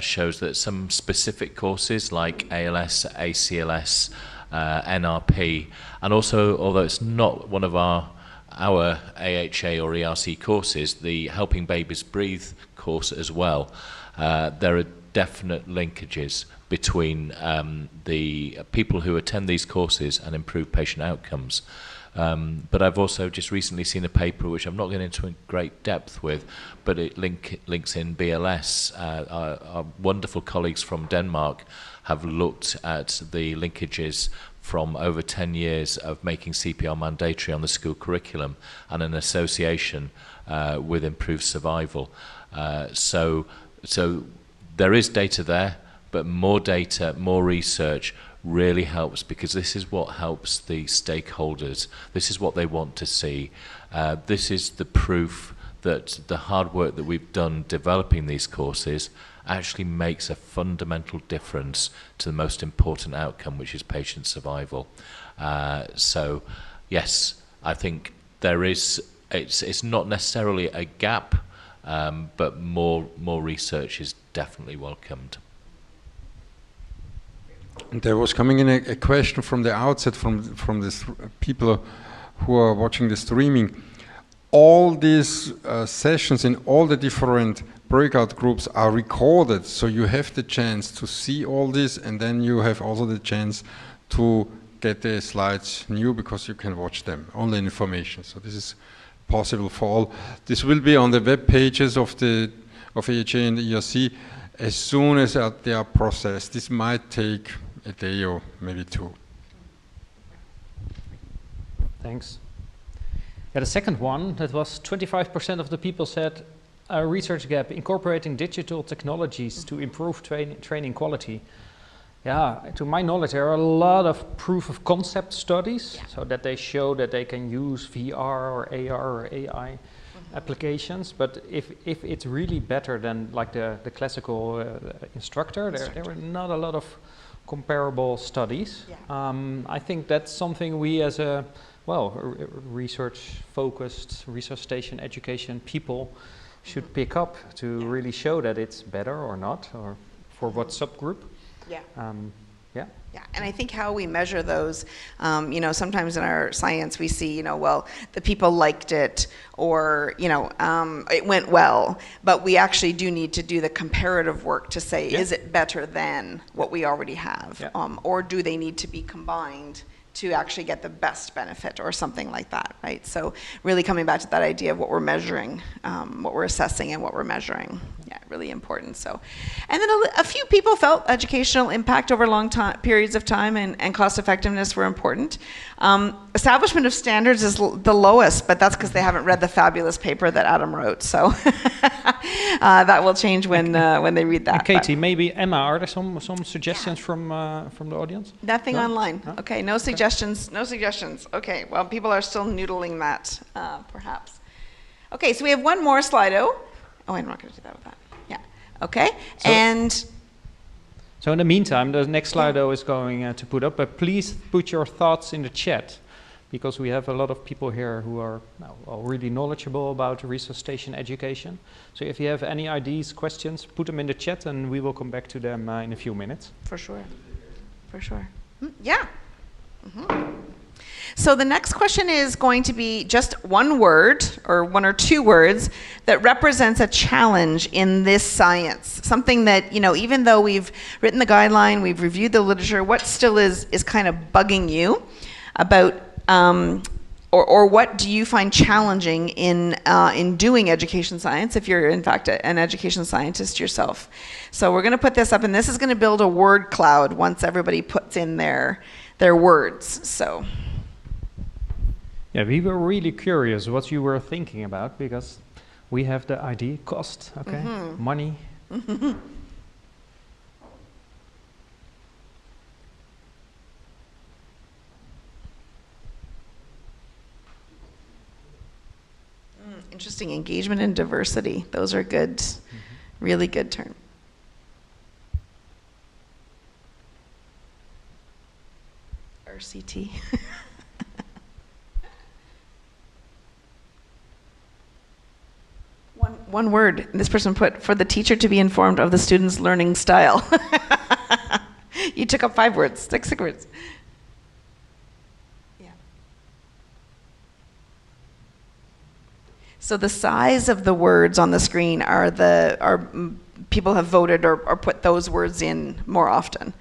shows that some specific courses like ALS, ACLS, NRP, and also, although it's not one of our AHA or ERC courses, the Helping Babies Breathe course as well, there are definite linkages between the people who attend these courses and improve patient outcomes. But I've also just recently seen a paper which I'm not going into in great depth with, but it links in BLS. Our wonderful colleagues from Denmark have looked at the linkages from over 10 years of making CPR mandatory on the school curriculum and an association with improved survival. So there is data there, but more data, more research really helps, because this is what helps the stakeholders. This is what they want to see. This is the proof that the hard work that we've done developing these courses actually makes a fundamental difference to the most important outcome, which is patient survival. So yes, I think there is, it's not necessarily a gap, but more research is definitely welcomed. There was coming in a question from the outset from the people who are watching the streaming. All these sessions in all the different breakout groups are recorded, so you have the chance to see all this, and then you have also the chance to get the slides new, because you can watch them, all the information. So this is possible for all. This will be on the web pages of AHA and ERC as soon as they are processed. This might take a day or maybe two. Thanks. Yeah, the second one, that was 25% of the people said a research gap, incorporating digital technologies to improve training quality. Yeah, to my knowledge, there are a lot of proof of concept studies, so that they show that they can use VR or AR or AI applications, but if it's really better than like the classical instructor, there were not a lot of comparable studies. Yeah. I think that's something we as a, research-focused, resuscitation education people should pick up to really show that it's better or not, or for what subgroup. Yeah. Yeah, and I think how we measure those, sometimes in our science we see, the people liked it, or, it went well, but we actually do need to do the comparative work to say, is it better than what we already have? Yeah. Or do they need to be combined to actually get the best benefit or something like that, right? So really coming back to that idea of what we're measuring, what we're assessing and what we're measuring. Yeah, really important. So, and then a few people felt educational impact over long periods of time and cost effectiveness were important. Establishment of standards is the lowest, but that's because they haven't read the fabulous paper that Adam wrote. So that will change when they read that. And Katie, maybe Emma, are there some suggestions from the audience? Nothing No? online. No? Okay, no suggestions. No suggestions. Okay, well, people are still noodling that, perhaps. Okay, so we have one more Slido. Oh, I'm not going to do that with that. Yeah. Okay, So in the meantime, the next Slido is going to put up, but please put your thoughts in the chat, because we have a lot of people here who are really knowledgeable about resuscitation education. So if you have any ideas, questions, put them in the chat and we will come back to them in a few minutes. For sure. For sure. Yeah. Mm-hmm. So the next question is going to be just one word or one or two words that represents a challenge in this science. Something that, you know, even though we've written the guideline, we've reviewed the literature, what still is kind of bugging you about, or what do you find challenging in doing education science if you're in fact an education scientist yourself? So we're going to put this up, and this is going to build a word cloud once everybody puts in their words. So. Yeah, we were really curious what you were thinking about, because we have the idea, cost, okay, money. Interesting. Engagement and diversity. Those are good, really good terms. RCT. One word. This person put, for the teacher to be informed of the student's learning style. You took up 5 words, 6 words. Yeah. So the size of the words on the screen are people have voted or put those words in more often.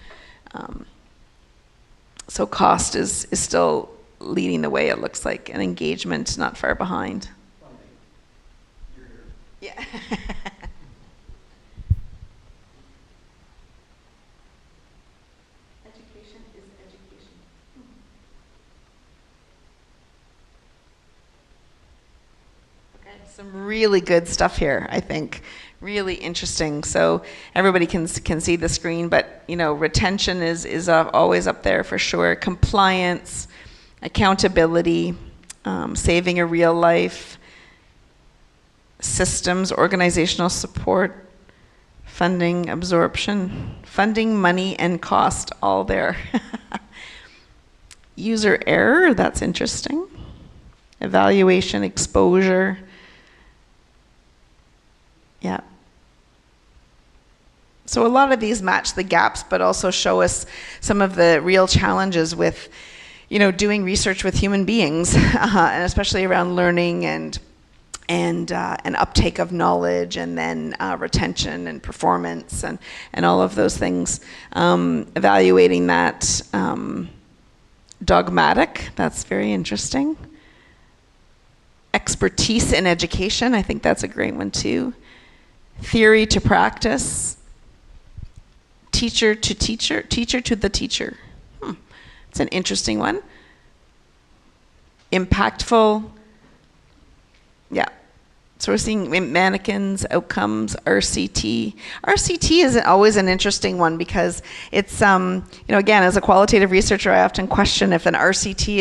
So cost is still leading the way, it looks like, and engagement not far behind. Yeah. Education is education. Okay, some really good stuff here, I think. Really interesting. So everybody can see the screen, but you know, retention is always up there for sure. Compliance, accountability, saving a real life. Systems, organizational support, funding, absorption, funding, money, and cost, all there. User error, that's interesting. Evaluation, exposure. Yeah. So a lot of these match the gaps, but also show us some of the real challenges with, you know, doing research with human beings, and especially around learning and uptake of knowledge, and then retention and performance and all of those things. Evaluating that dogmatic, that's very interesting. Expertise in education, I think that's a great one too. Theory to practice. Teacher to teacher, teacher to the teacher. It's an interesting one. Impactful. Yeah. So we're seeing mannequins, outcomes, RCT. RCT is always an interesting one because it's, you know, again, as a qualitative researcher, I often question if an RCT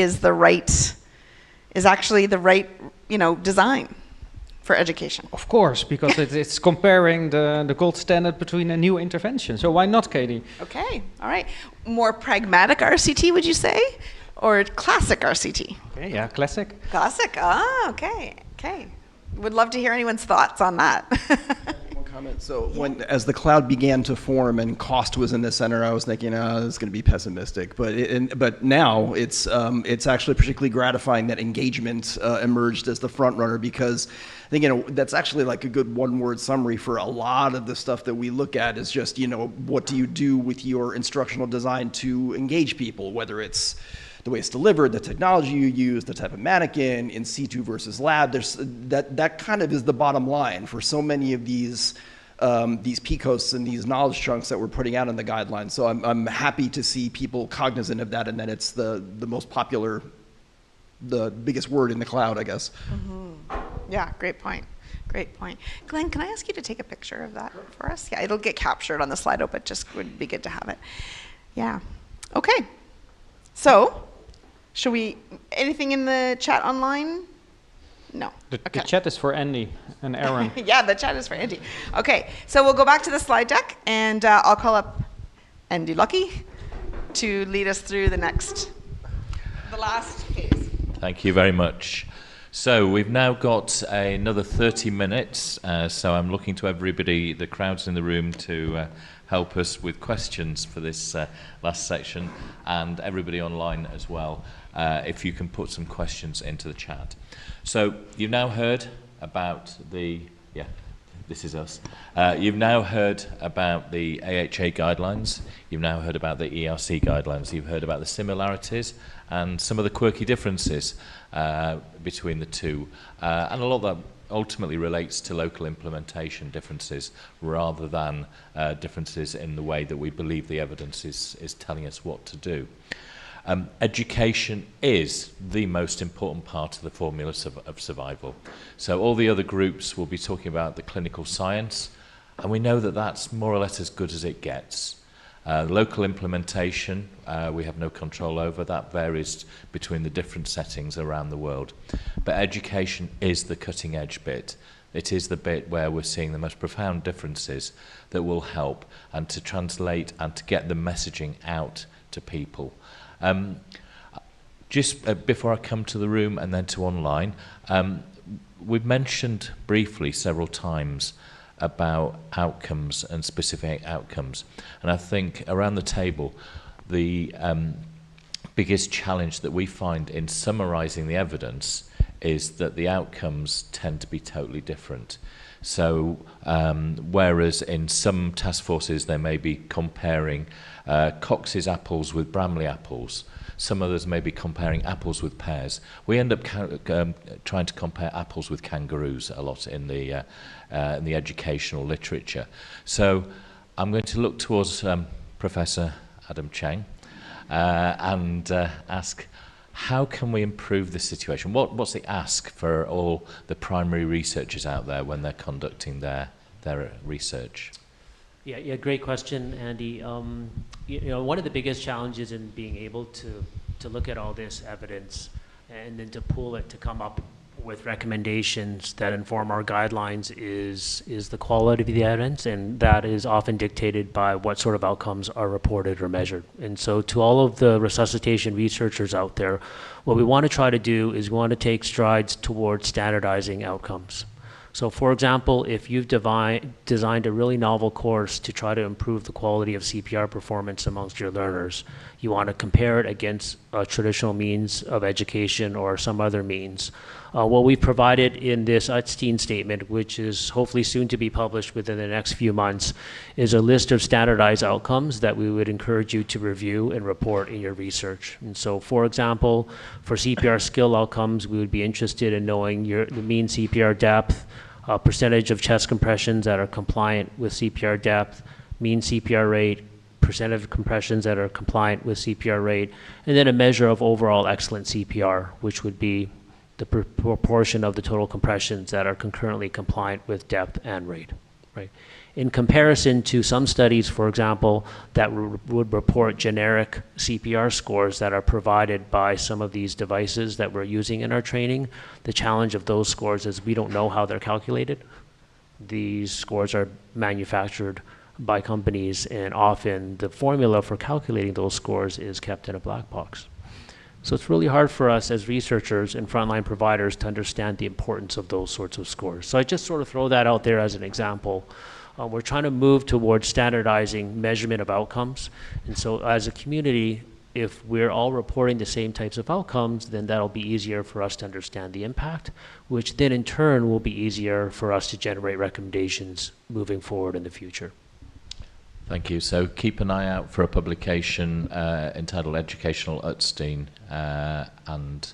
is actually the right, you know, design for education. Of course, because it's comparing the gold standard between a new intervention. So why not, Katie? Okay, all right. More pragmatic RCT, would you say? Or classic RCT? Okay, yeah, classic. Classic, okay. Would love to hear anyone's thoughts on that. One comment. So as the cloud began to form and cost was in the center, I was thinking, this is going to be pessimistic. But now it's actually particularly gratifying that engagement emerged as the front runner, because I think, you know, that's actually like a good one-word summary for a lot of the stuff that we look at is just, you know, what do you do with your instructional design to engage people, whether it's the way it's delivered, the technology you use, the type of mannequin, in situ versus lab. That kind of is the bottom line for so many of these PCOS and these knowledge chunks that we're putting out in the guidelines. So I'm happy to see people cognizant of that, and that it's the most popular, the biggest word in the cloud, I guess. Yeah, great point. Great point. Glenn, can I ask you to take a picture of that for us? Yeah, it'll get captured on the Slido, but just would be good to have it. Yeah. Okay. So, should we, anything in the chat online? No. The Okay. chat is for Andy and Aaron. Yeah, the chat is for Andy. Okay, so we'll go back to the slide deck, and I'll call up Andy Lucky to lead us through the last phase. Thank you very much. So we've now got another 30 minutes, so I'm looking to everybody, the crowds in the room, to help us with questions for this last section, and everybody online as well, if you can put some questions into the chat. So you've now heard about this is us. You've now heard about the AHA guidelines. You've now heard about the ERC guidelines. You've heard about the similarities and some of the quirky differences between the two. And a lot of that ultimately relates to local implementation differences rather than differences in the way that we believe the evidence is telling us what to do. Education is the most important part of the formula of survival. So all the other groups will be talking about the clinical science, and we know that that's more or less as good as it gets. Local implementation, we have no control over. That varies between the different settings around the world. But education is the cutting edge bit. It is the bit where we're seeing the most profound differences that will help and to translate and to get the messaging out to people. Just before I come to the room and then to online, we've mentioned briefly several times about outcomes and specific outcomes. And I think around the table, the biggest challenge that we find in summarizing the evidence is that the outcomes tend to be totally different. So whereas in some task forces they may be comparing Cox's apples with Bramley apples, some others may be comparing apples with pears. We end up trying to compare apples with kangaroos a lot in the educational literature. So I'm going to look towards Professor Adam Cheng and ask, how can we improve this situation? What's the ask for all the primary researchers out there when they're conducting their research? Yeah, great question, Andy. One of the biggest challenges in being able to look at all this evidence and then to pool it to come up with recommendations that inform our guidelines is the quality of the evidence, and that is often dictated by what sort of outcomes are reported or measured. And so to all of the resuscitation researchers out there, what we want to try to do is we want to take strides towards standardizing outcomes. So for example, if you've designed a really novel course to try to improve the quality of CPR performance amongst your learners, you want to compare it against a traditional means of education or some other means. What we've provided in this Utstein statement, which is hopefully soon to be published within the next few months, is a list of standardized outcomes that we would encourage you to review and report in your research. And so, for example, for CPR skill outcomes, we would be interested in knowing the mean CPR depth, percentage of chest compressions that are compliant with CPR depth, mean CPR rate, percent of compressions that are compliant with CPR rate, and then a measure of overall excellent CPR, which would be the proportion of the total compressions that are concurrently compliant with depth and rate, right? In comparison to some studies, for example, that would report generic CPR scores that are provided by some of these devices that we're using in our training, the challenge of those scores is we don't know how they're calculated. These scores are manufactured by companies, and often the formula for calculating those scores is kept in a black box. So it's really hard for us as researchers and frontline providers to understand the importance of those sorts of scores. So I just sort of throw that out there as an example. We're trying to move towards standardizing measurement of outcomes. And so as a community, if we're all reporting the same types of outcomes, then that'll be easier for us to understand the impact, which then in turn will be easier for us to generate recommendations moving forward in the future. Thank you. So keep an eye out for a publication entitled Educational Utstein, and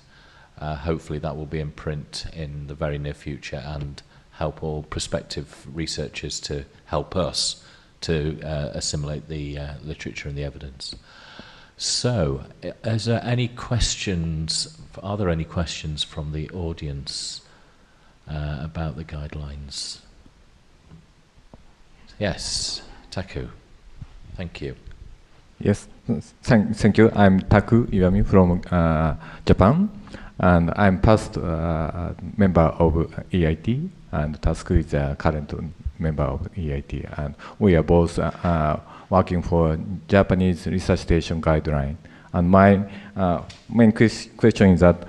hopefully that will be in print in the very near future and help all prospective researchers to help us to assimilate the literature and the evidence. So, is there any questions? Are there any questions from the audience about the guidelines? Yes, Taku. Thank you. Yes, thank you. I'm Taku Iwami from Japan, and I'm past member of EIT, and Taku is a current member of EIT, and we are both working for Japanese research station guideline. And my main question is that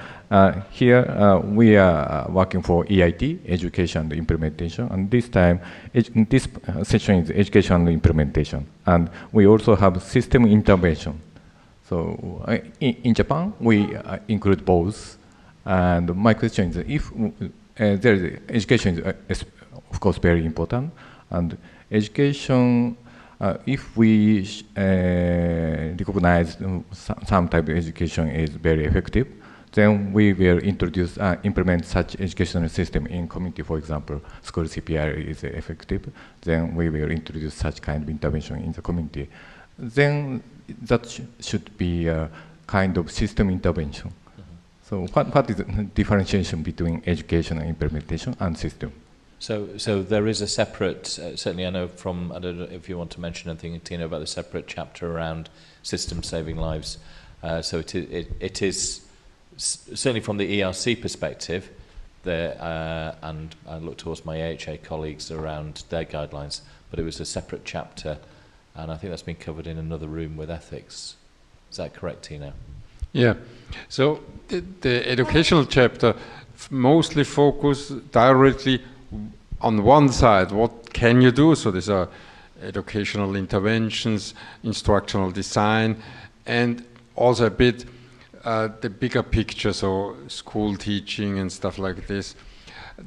here we are working for EIT, education and implementation, and this time this session is education and implementation, and we also have system intervention. So in Japan we include both, and my question is if there is education is of course very important, and education if we recognize some type of education is very effective, then we will introduce, implement such educational system in community. For example, school CPR is effective, then we will introduce such kind of intervention in the community. Then that should be a kind of system intervention. So what is the differentiation between education and implementation and system? So there is a separate, certainly I know from, I don't know if you want to mention anything, Tina, about the separate chapter around systems saving lives. So it is certainly from the ERC perspective, and I look towards my AHA colleagues around their guidelines, but it was a separate chapter, and I think that's been covered in another room with ethics. Is that correct, Tina? Yeah. So the educational chapter mostly focus directly on one side, what can you do? So these are educational interventions, instructional design, and also a bit the bigger picture, so school teaching and stuff like this.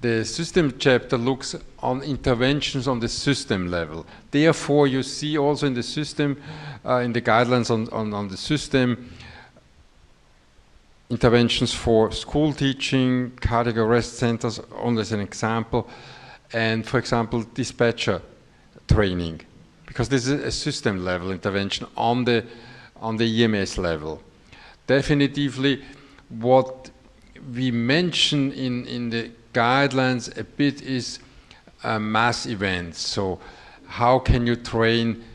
The system chapter looks on interventions on the system level. Therefore, you see also in the system, in the guidelines on the system, interventions for school teaching, cardiac arrest centers, only as an example, and for example, dispatcher training, because this is a system level intervention on the EMS level. Definitively, what we mention in the guidelines a bit is mass events. So how can you train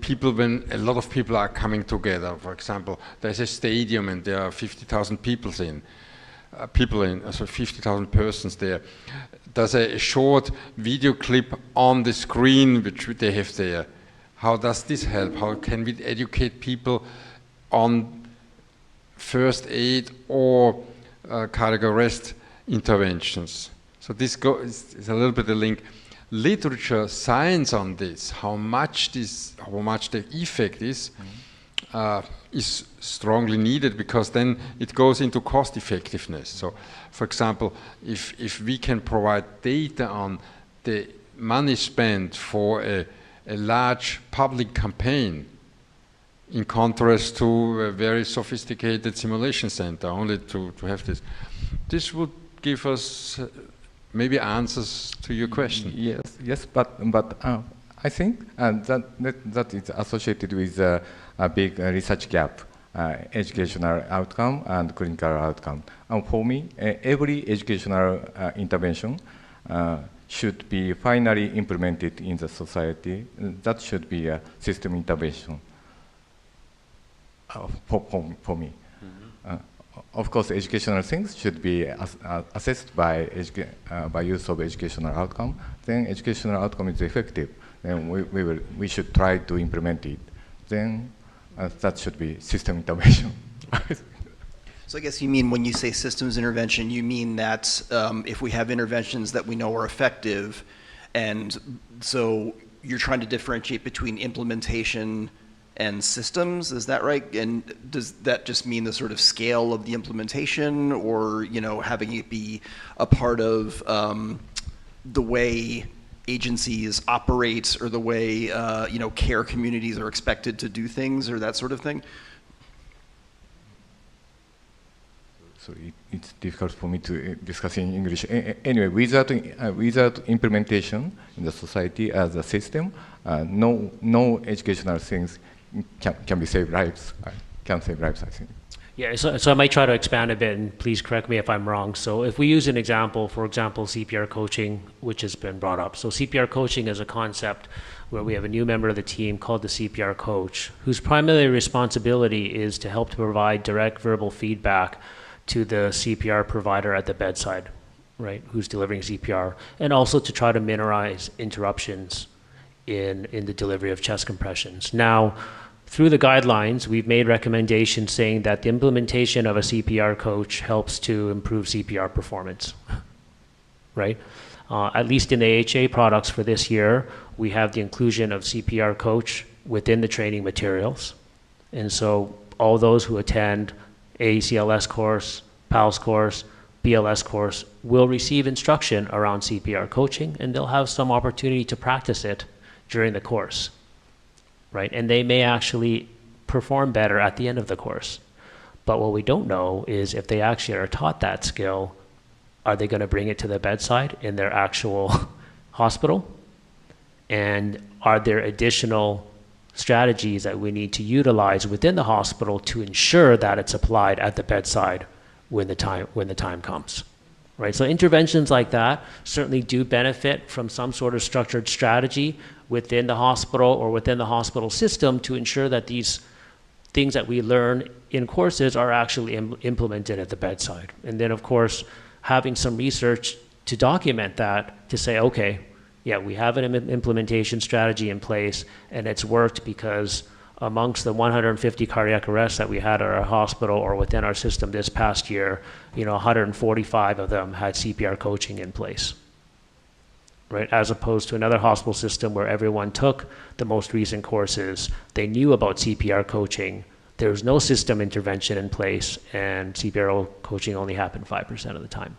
people when a lot of people are coming together? For example, there's a stadium and there are 50,000 people in, so 50,000 persons there. There's a short video clip on the screen which they have there. How does this help? How can we educate people on first aid or cardiac arrest interventions? So this is a little bit a link. Literature, science on this, how much the effect is strongly needed, because then it goes into cost effectiveness. So, for example, if we can provide data on the money spent for a large public campaign, in contrast to a very sophisticated simulation center, only to have this would give us maybe answers to your question. Yes, but I think that is associated with a big research gap, educational outcome and clinical outcome. And for me, every educational intervention should be finally implemented in the society. That should be a system intervention for me. Of course, educational things should be assessed by use of educational outcome. Then educational outcome is effective. Then we should try to implement it. Then that should be system intervention. So I guess you mean, when you say systems intervention, you mean that if we have interventions that we know are effective, and so you're trying to differentiate between implementation and systems, is that right? And does that just mean the sort of scale of the implementation, or having it be a part of the way agencies operate or the way care communities are expected to do things or that sort of thing? So it's difficult for me to discuss in English. Anyway, without implementation in the society as a system, no educational things can be save lives. Can save lives, I think. Yeah, so I might try to expand a bit, and please correct me if I'm wrong. So if we use an example, for example, CPR coaching, which has been brought up. So CPR coaching is a concept where we have a new member of the team called the CPR coach, whose primary responsibility is to help to provide direct verbal feedback to the CPR provider at the bedside, right, who's delivering CPR, and also to try to minimize interruptions in the delivery of chest compressions. Now, through the guidelines, we've made recommendations saying that the implementation of a CPR coach helps to improve CPR performance, right? At least in the AHA products for this year, we have the inclusion of CPR coach within the training materials. And so all those who attend ACLS course, PALS course, BLS course will receive instruction around CPR coaching, and they'll have some opportunity to practice it during the course, right? And they may actually perform better at the end of the course. But what we don't know is if they actually are taught that skill, are they going to bring it to the bedside in their actual hospital? And are there additional strategies that we need to utilize within the hospital to ensure that it's applied at the bedside when the time comes, right? So interventions like that certainly do benefit from some sort of structured strategy within the hospital or within the hospital system to ensure that these things that we learn in courses are actually implemented at the bedside. And then, of course, having some research to document that, to say, okay, yeah, we have an implementation strategy in place, and it's worked because amongst the 150 cardiac arrests that we had at our hospital or within our system this past year, 145 of them had CPR coaching in place, right? As opposed to another hospital system where everyone took the most recent courses, they knew about CPR coaching, there was no system intervention in place, and CPR coaching only happened 5% of the time.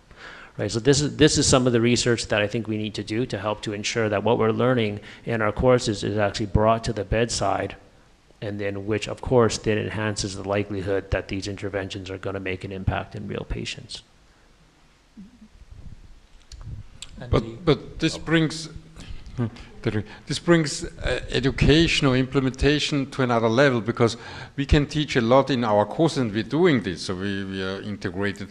Right, so this is some of the research that I think we need to do to help to ensure that what we're learning in our courses is actually brought to the bedside, and then which, of course, then enhances the likelihood that these interventions are going to make an impact in real patients. But this brings education or implementation to another level, because we can teach a lot in our courses, and we're doing this. So we are integrated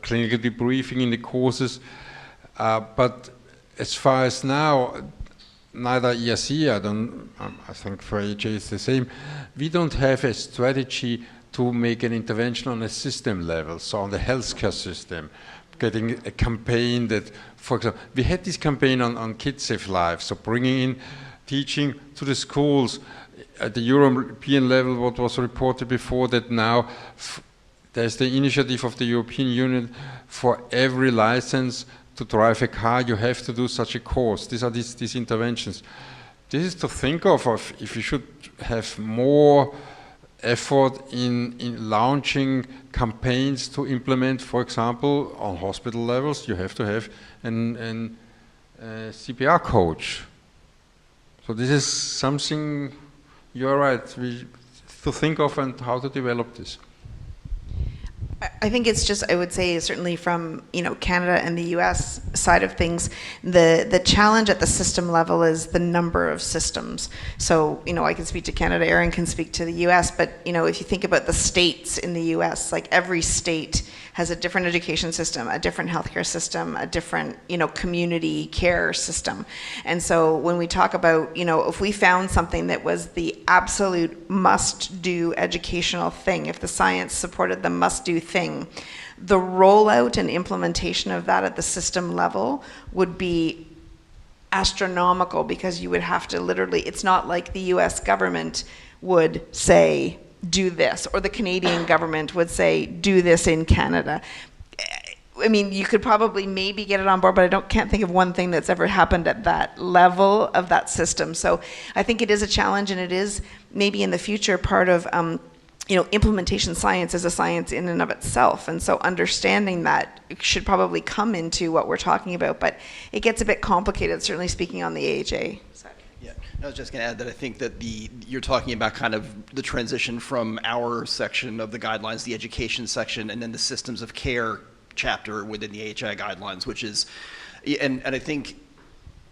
clinical debriefing in the courses, but as far as now, neither ERC, I think for AHA it's the same, we don't have a strategy to make an intervention on a system level, so on the healthcare system, getting a campaign that, for example, we had this campaign on Kids Save Lives, so bringing in teaching to the schools at the European level. What was reported before, that now there's the initiative of the European Union, for every license to drive a car, you have to do such a course. These are these interventions. This is to think of if you should have more effort in launching campaigns to implement, for example, on hospital levels, you have to have a CPR coach. So this is something, you're right, to think of and how to develop this. I think it's just, I would say, certainly from Canada and the US side of things, the challenge at the system level is the number of systems. So I can speak to Canada, Aaron can speak to the US, but if you think about the states in the US, like every state has a different education system, a different healthcare system, a different community care system. And so when we talk about if we found something that was the absolute must-do educational thing, if the science supported the must-do thing, the rollout and implementation of that at the system level would be astronomical, because you would have to literally, it's not like the US government would say, do this, or the Canadian government would say, do this in Canada. I mean, you could probably maybe get it on board, but I can't think of one thing that's ever happened at that level of that system. So I think it is a challenge, and it is maybe in the future part of implementation science is a science in and of itself. And so understanding that should probably come into what we're talking about, but it gets a bit complicated, certainly speaking on the AHA. Yeah, I was just going to add that I think that you're talking about kind of the transition from our section of the guidelines, the education section, and then the systems of care chapter within the AHA guidelines, which is, and I think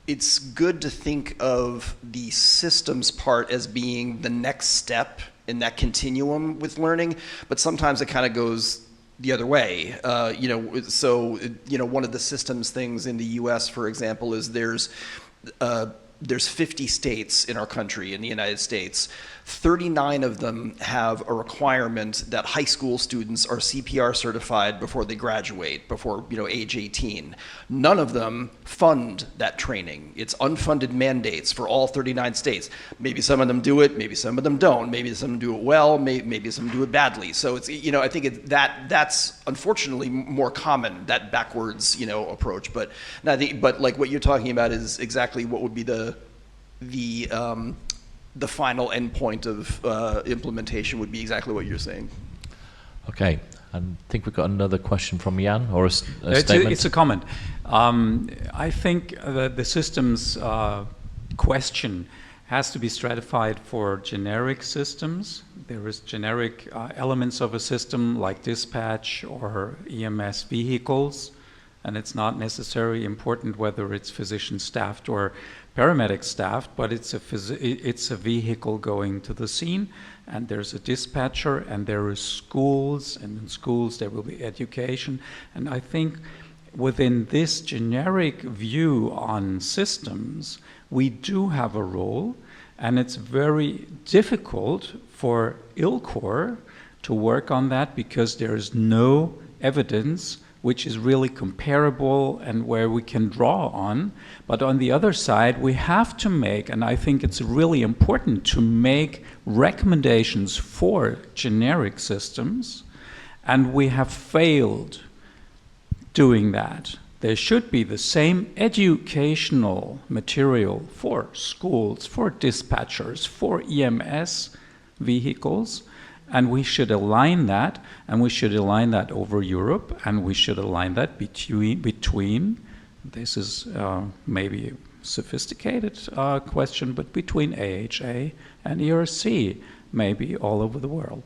it's good to think of the systems part as being the next step in that continuum with learning, but sometimes it kind of goes the other way. One of the systems things in the US, for example, is there's 50 states in our country, in the United States. 39 of them have a requirement that high school students are CPR certified before they graduate, before age 18. None of them fund that training. It's unfunded mandates for all 39 states. Maybe some of them do it, maybe some of them don't. Maybe some do it well, maybe some do it badly. So it's I think that's unfortunately more common, that backwards approach. But like what you're talking about is exactly what would be the final endpoint of implementation would be exactly what you're saying. Okay, I think we've got another question from Jan, or a statement. It's a comment. I think the systems question has to be stratified for generic systems. There is generic elements of a system like dispatch or EMS vehicles, and it's not necessarily important whether it's physician staffed or paramedic staffed, but it's a vehicle going to the scene, and there's a dispatcher, and there is schools, and in schools there will be education. And I think within this generic view on systems, we do have a role, and it's very difficult for ILCOR to work on that because there is no evidence which is really comparable and where we can draw on. But on the other side, we have to make, and I think it's really important to make recommendations for generic systems, and we have failed doing that. There should be the same educational material for schools, for dispatchers, for EMS vehicles, and we should align that, and we should align that over Europe, and we should align that between this is maybe a sophisticated question, but between AHA and ERC, maybe all over the world,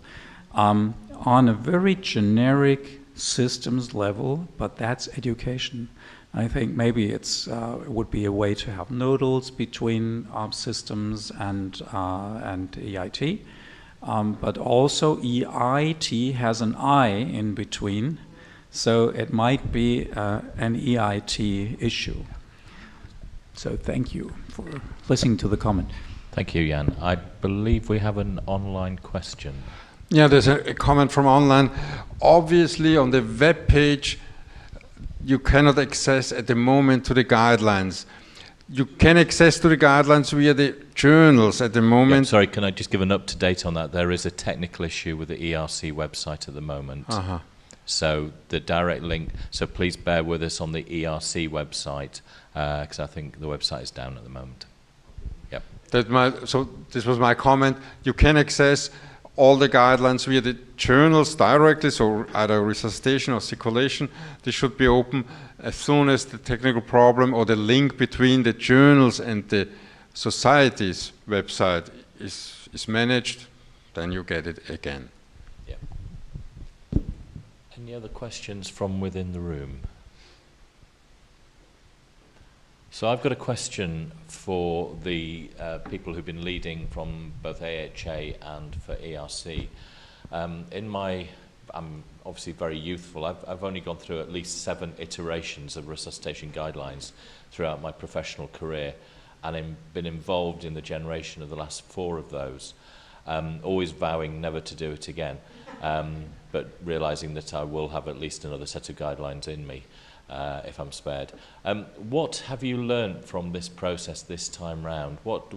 on a very generic systems level, but that's education. I think maybe it would be a way to have nodals between systems and EIT. But also EIT has an I in between, so it might be an EIT issue. So thank you for listening to the comment. Thank you, Jan. I believe we have an online question. Yeah, there's a comment from online. Obviously, on the web page, you cannot access at the moment to the guidelines. You can access to the guidelines via the journals at the moment. Yeah, sorry, can I just give an up-to-date on that? There is a technical issue with the ERC website at the moment. So the direct link, so please bear with us on the ERC website, because I think the website is down at the moment. Yep. So this was my comment. You can access all the guidelines via the journals directly, so either resuscitation or circulation. They should be open as soon as the technical problem or the link between the journals and the society's website is managed, then you get it again. Yeah. Any other questions from within the room? So I've got a question for the people who've been leading from both AHA and for ERC. I'm obviously very youthful. I've only gone through at least 7 iterations of resuscitation guidelines throughout my professional career, and I've been involved in the generation of the last 4 of those, always vowing never to do it again, but realizing that I will have at least another set of guidelines in me if I'm spared. What have you learned from this process this time round? What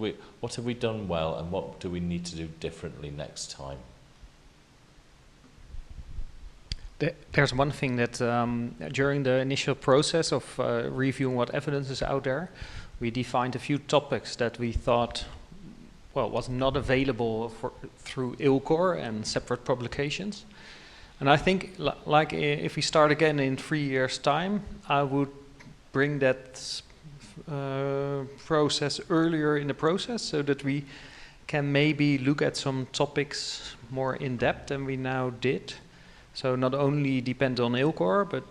have we done well, and what do we need to do differently next time? There's one thing that during the initial process of reviewing what evidence is out there, we defined a few topics that we thought was not available through ILCOR and separate publications. And I think, like if we start again in 3 years' time, I would bring that process earlier in the process so that we can maybe look at some topics more in depth than we now did. So not only depend on ILCOR, but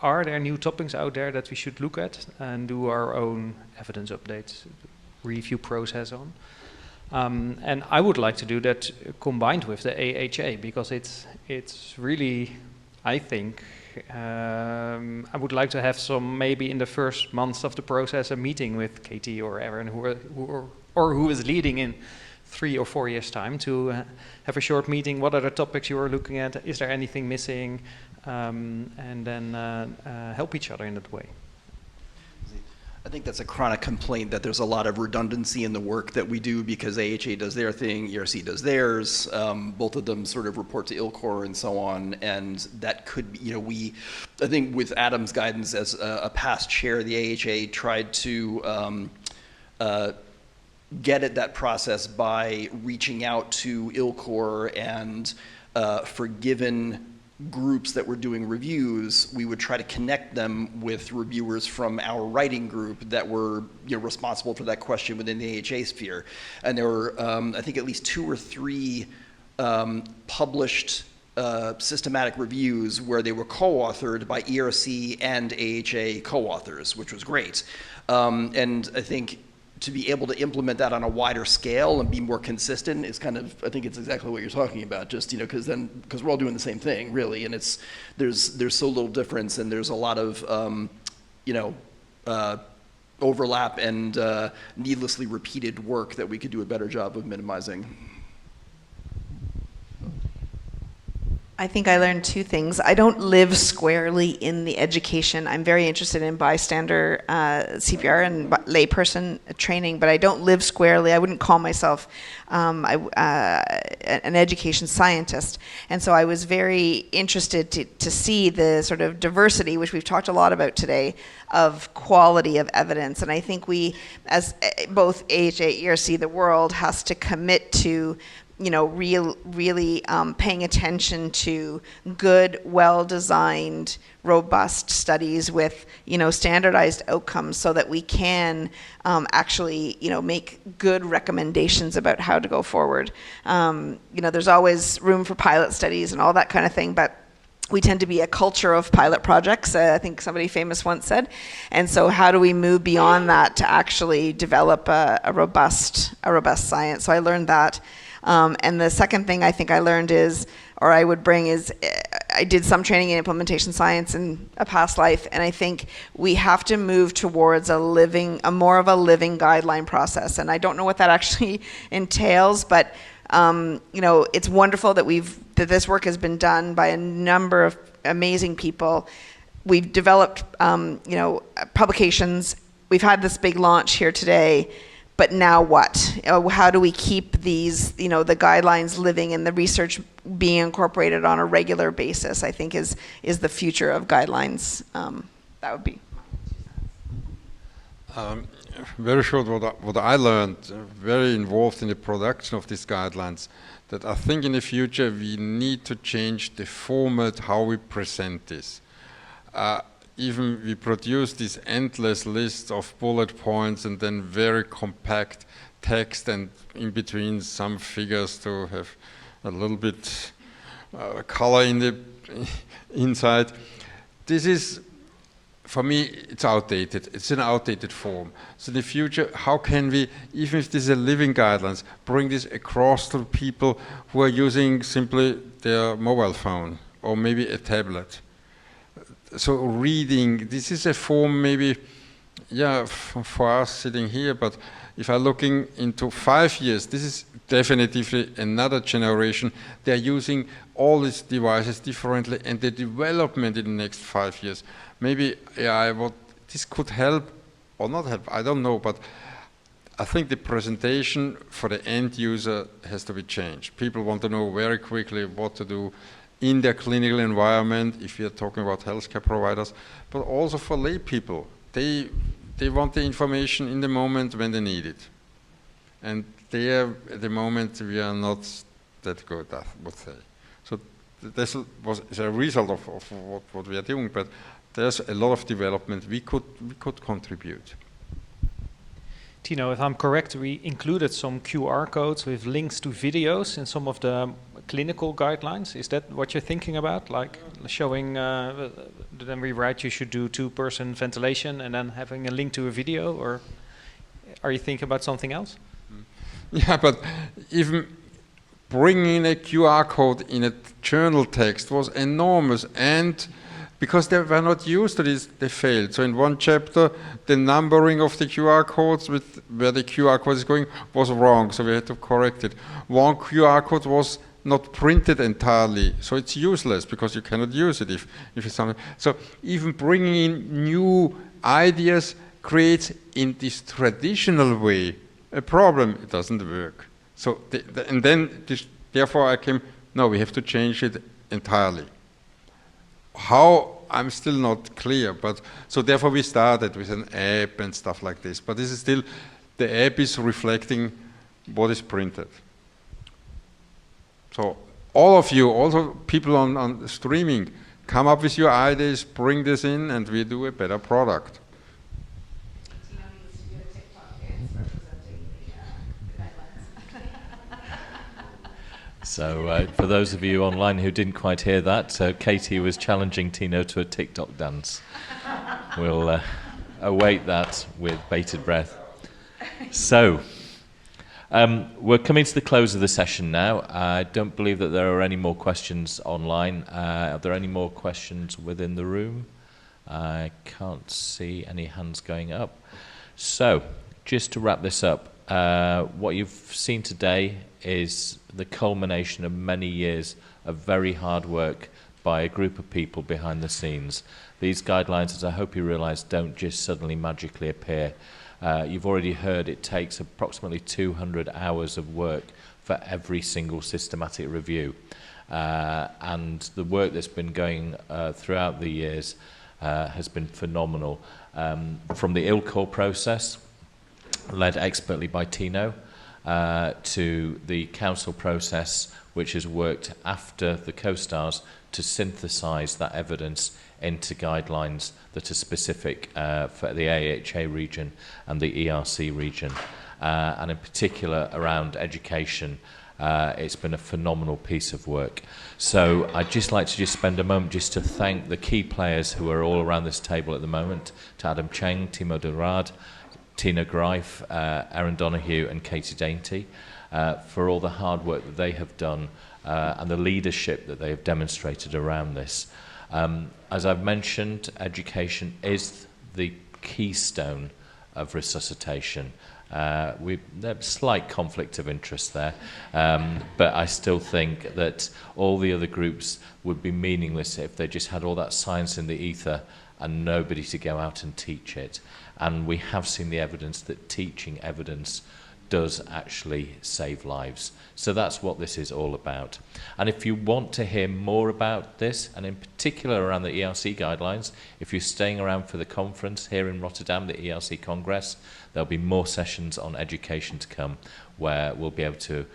are there new topics out there that we should look at and do our own evidence updates, review process on? And I would like to do that combined with the AHA, because it's really, I think, I would like to have some, maybe in the first months of the process, a meeting with Katie or Aaron, who is leading in 3 or 4 years' time, to have a short meeting. What are the topics you are looking at? Is there anything missing? And then help each other in that way. I think that's a chronic complaint, that there's a lot of redundancy in the work that we do, because AHA does their thing, ERC does theirs, both of them sort of report to ILCOR and so on, and that could be, I think with Adam's guidance as a past chair, the AHA tried to get at that process by reaching out to ILCOR, and for given groups that were doing reviews, we would try to connect them with reviewers from our writing group that were responsible for that question within the AHA sphere. And there were, I think, at least 2 or 3 published systematic reviews where they were co-authored by ERC and AHA co-authors, which was great. And I think to be able to implement that on a wider scale and be more consistent is kind of, I think it's exactly what you're talking about, just, because we're all doing the same thing, really, and there's so little difference, and there's a lot of, overlap and needlessly repeated work that we could do a better job of minimizing. I think I learned 2 things. I don't live squarely in the education. I'm very interested in bystander CPR and layperson training, but I don't live squarely. I wouldn't call myself an education scientist. And so I was very interested to see the sort of diversity, which we've talked a lot about today, of quality of evidence. And I think we, as both AHA, ERC, the world, has to commit to really paying attention to good, well-designed, robust studies with, standardized outcomes, so that we can actually, make good recommendations about how to go forward. There's always room for pilot studies and all that kind of thing, but we tend to be a culture of pilot projects, I think somebody famous once said. And so how do we move beyond that to actually develop a robust science? So I learned that. And the second thing I think I learned is, or I would bring is, I did some training in implementation science in a past life, and I think we have to move towards a more of a living guideline process. And I don't know what that actually entails, but it's wonderful that that this work has been done by a number of amazing people. We've developed publications. We've had this big launch here today. But now what? How do we keep these, the guidelines living and the research being incorporated on a regular basis, I think is the future of guidelines. That would be. Very short, what I learned, very involved in the production of these guidelines, that I think in the future we need to change the format how we present this. Even we produce this endless list of bullet points and then very compact text, and in between some figures to have a little bit color in the inside. This is, for me, it's outdated. It's an outdated form. So in the future, how can we, even if this is a living guidelines, bring this across to people who are using simply their mobile phone or maybe a tablet? So reading, this is a form maybe, for us sitting here, but if I'm looking into 5 years, this is definitively another generation. They're using all these devices differently, and the development in the next 5 years. Maybe this could help or not help, I don't know, but I think the presentation for the end user has to be changed. People want to know very quickly what to do in their clinical environment, if we are talking about healthcare providers, but also for lay people. They want the information in the moment when they need it. And there at the moment we are not that good, I would say. So this is a result of what we are doing, but there's a lot of development we could contribute. Tino, if I'm correct, we included some QR codes with links to videos in some of the clinical guidelines. Is that what you're thinking about? Like showing, then we write you should do 2-person ventilation and then having a link to a video, or are you thinking about something else? Yeah, but even bringing in a QR code in a journal text was enormous, and because they were not used to this, they failed. So in one chapter, the numbering of the QR codes with where the QR code is going was wrong, so we had to correct it. One QR code was not printed entirely, so it's useless because you cannot use it if it's something. So even bringing in new ideas creates in this traditional way a problem. It doesn't work. So and then therefore I came. No, we have to change it entirely. How, I'm still not clear, but so therefore we started with an app and stuff like this. But this is still, the app is reflecting what is printed. So all of you, also people on streaming, come up with your ideas, bring this in, and we do a better product. So for those of you online who didn't quite hear that, Katie was challenging Tino to a TikTok dance. We'll await that with bated breath. So we're coming to the close of the session now. I don't believe that there are any more questions online. Are there any more questions within the room? I can't see any hands going up. So just to wrap this up, what you've seen today is the culmination of many years of very hard work by a group of people behind the scenes. These guidelines, as I hope you realise, don't just suddenly magically appear. You've already heard it takes approximately 200 hours of work for every single systematic review. And the work that's been going throughout the years has been phenomenal. From the ILCOR process, led expertly by Tino, to the council process, which has worked after the co-stars to synthesize that evidence into guidelines that are specific for the AHA region and the ERC region. And in particular around education, it's been a phenomenal piece of work. So I'd just like to spend a moment just to thank the key players who are all around this table at the moment, to Adam Cheng, Timo de Raad, Tina Greif, Aaron Donoghue and Katie Dainty for all the hard work that they have done and the leadership that they have demonstrated around this. As I've mentioned, education is the keystone of resuscitation. There's a slight conflict of interest there, but I still think that all the other groups would be meaningless if they just had all that science in the ether and nobody to go out and teach it. And we have seen the evidence that teaching evidence does actually save lives. So that's what this is all about. And if you want to hear more about this, and in particular around the ERC guidelines, if you're staying around for the conference here in Rotterdam, the ERC Congress, there'll be more sessions on education to come where we'll be able to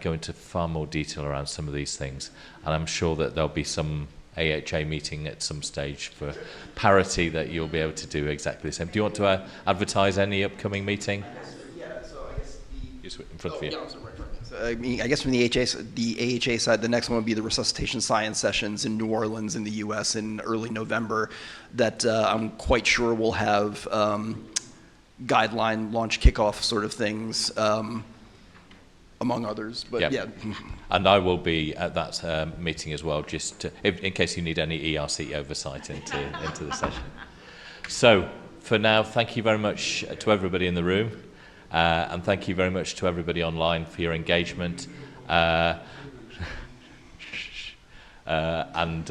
go into far more detail around some of these things. And I'm sure that there'll be some AHA meeting at some stage for parity that you'll be able to do exactly the same. Do you want to advertise any upcoming meeting? Yeah, so I guess Just in front of you. Yeah, so I mean, I guess from the AHA side, the next one would be the resuscitation science sessions in New Orleans in the U.S. in early November that I'm quite sure will have guideline launch kickoff sort of things, among others. But Yep. yeah. And I will be at that meeting as well, just to, in case you need any ERC oversight into the session. So for now, thank you very much to everybody in the room, and thank you very much to everybody online for your engagement. And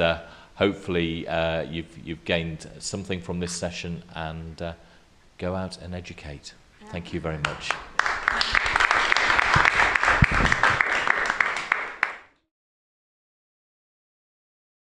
hopefully you've gained something from this session, and go out and educate. Thank you very much.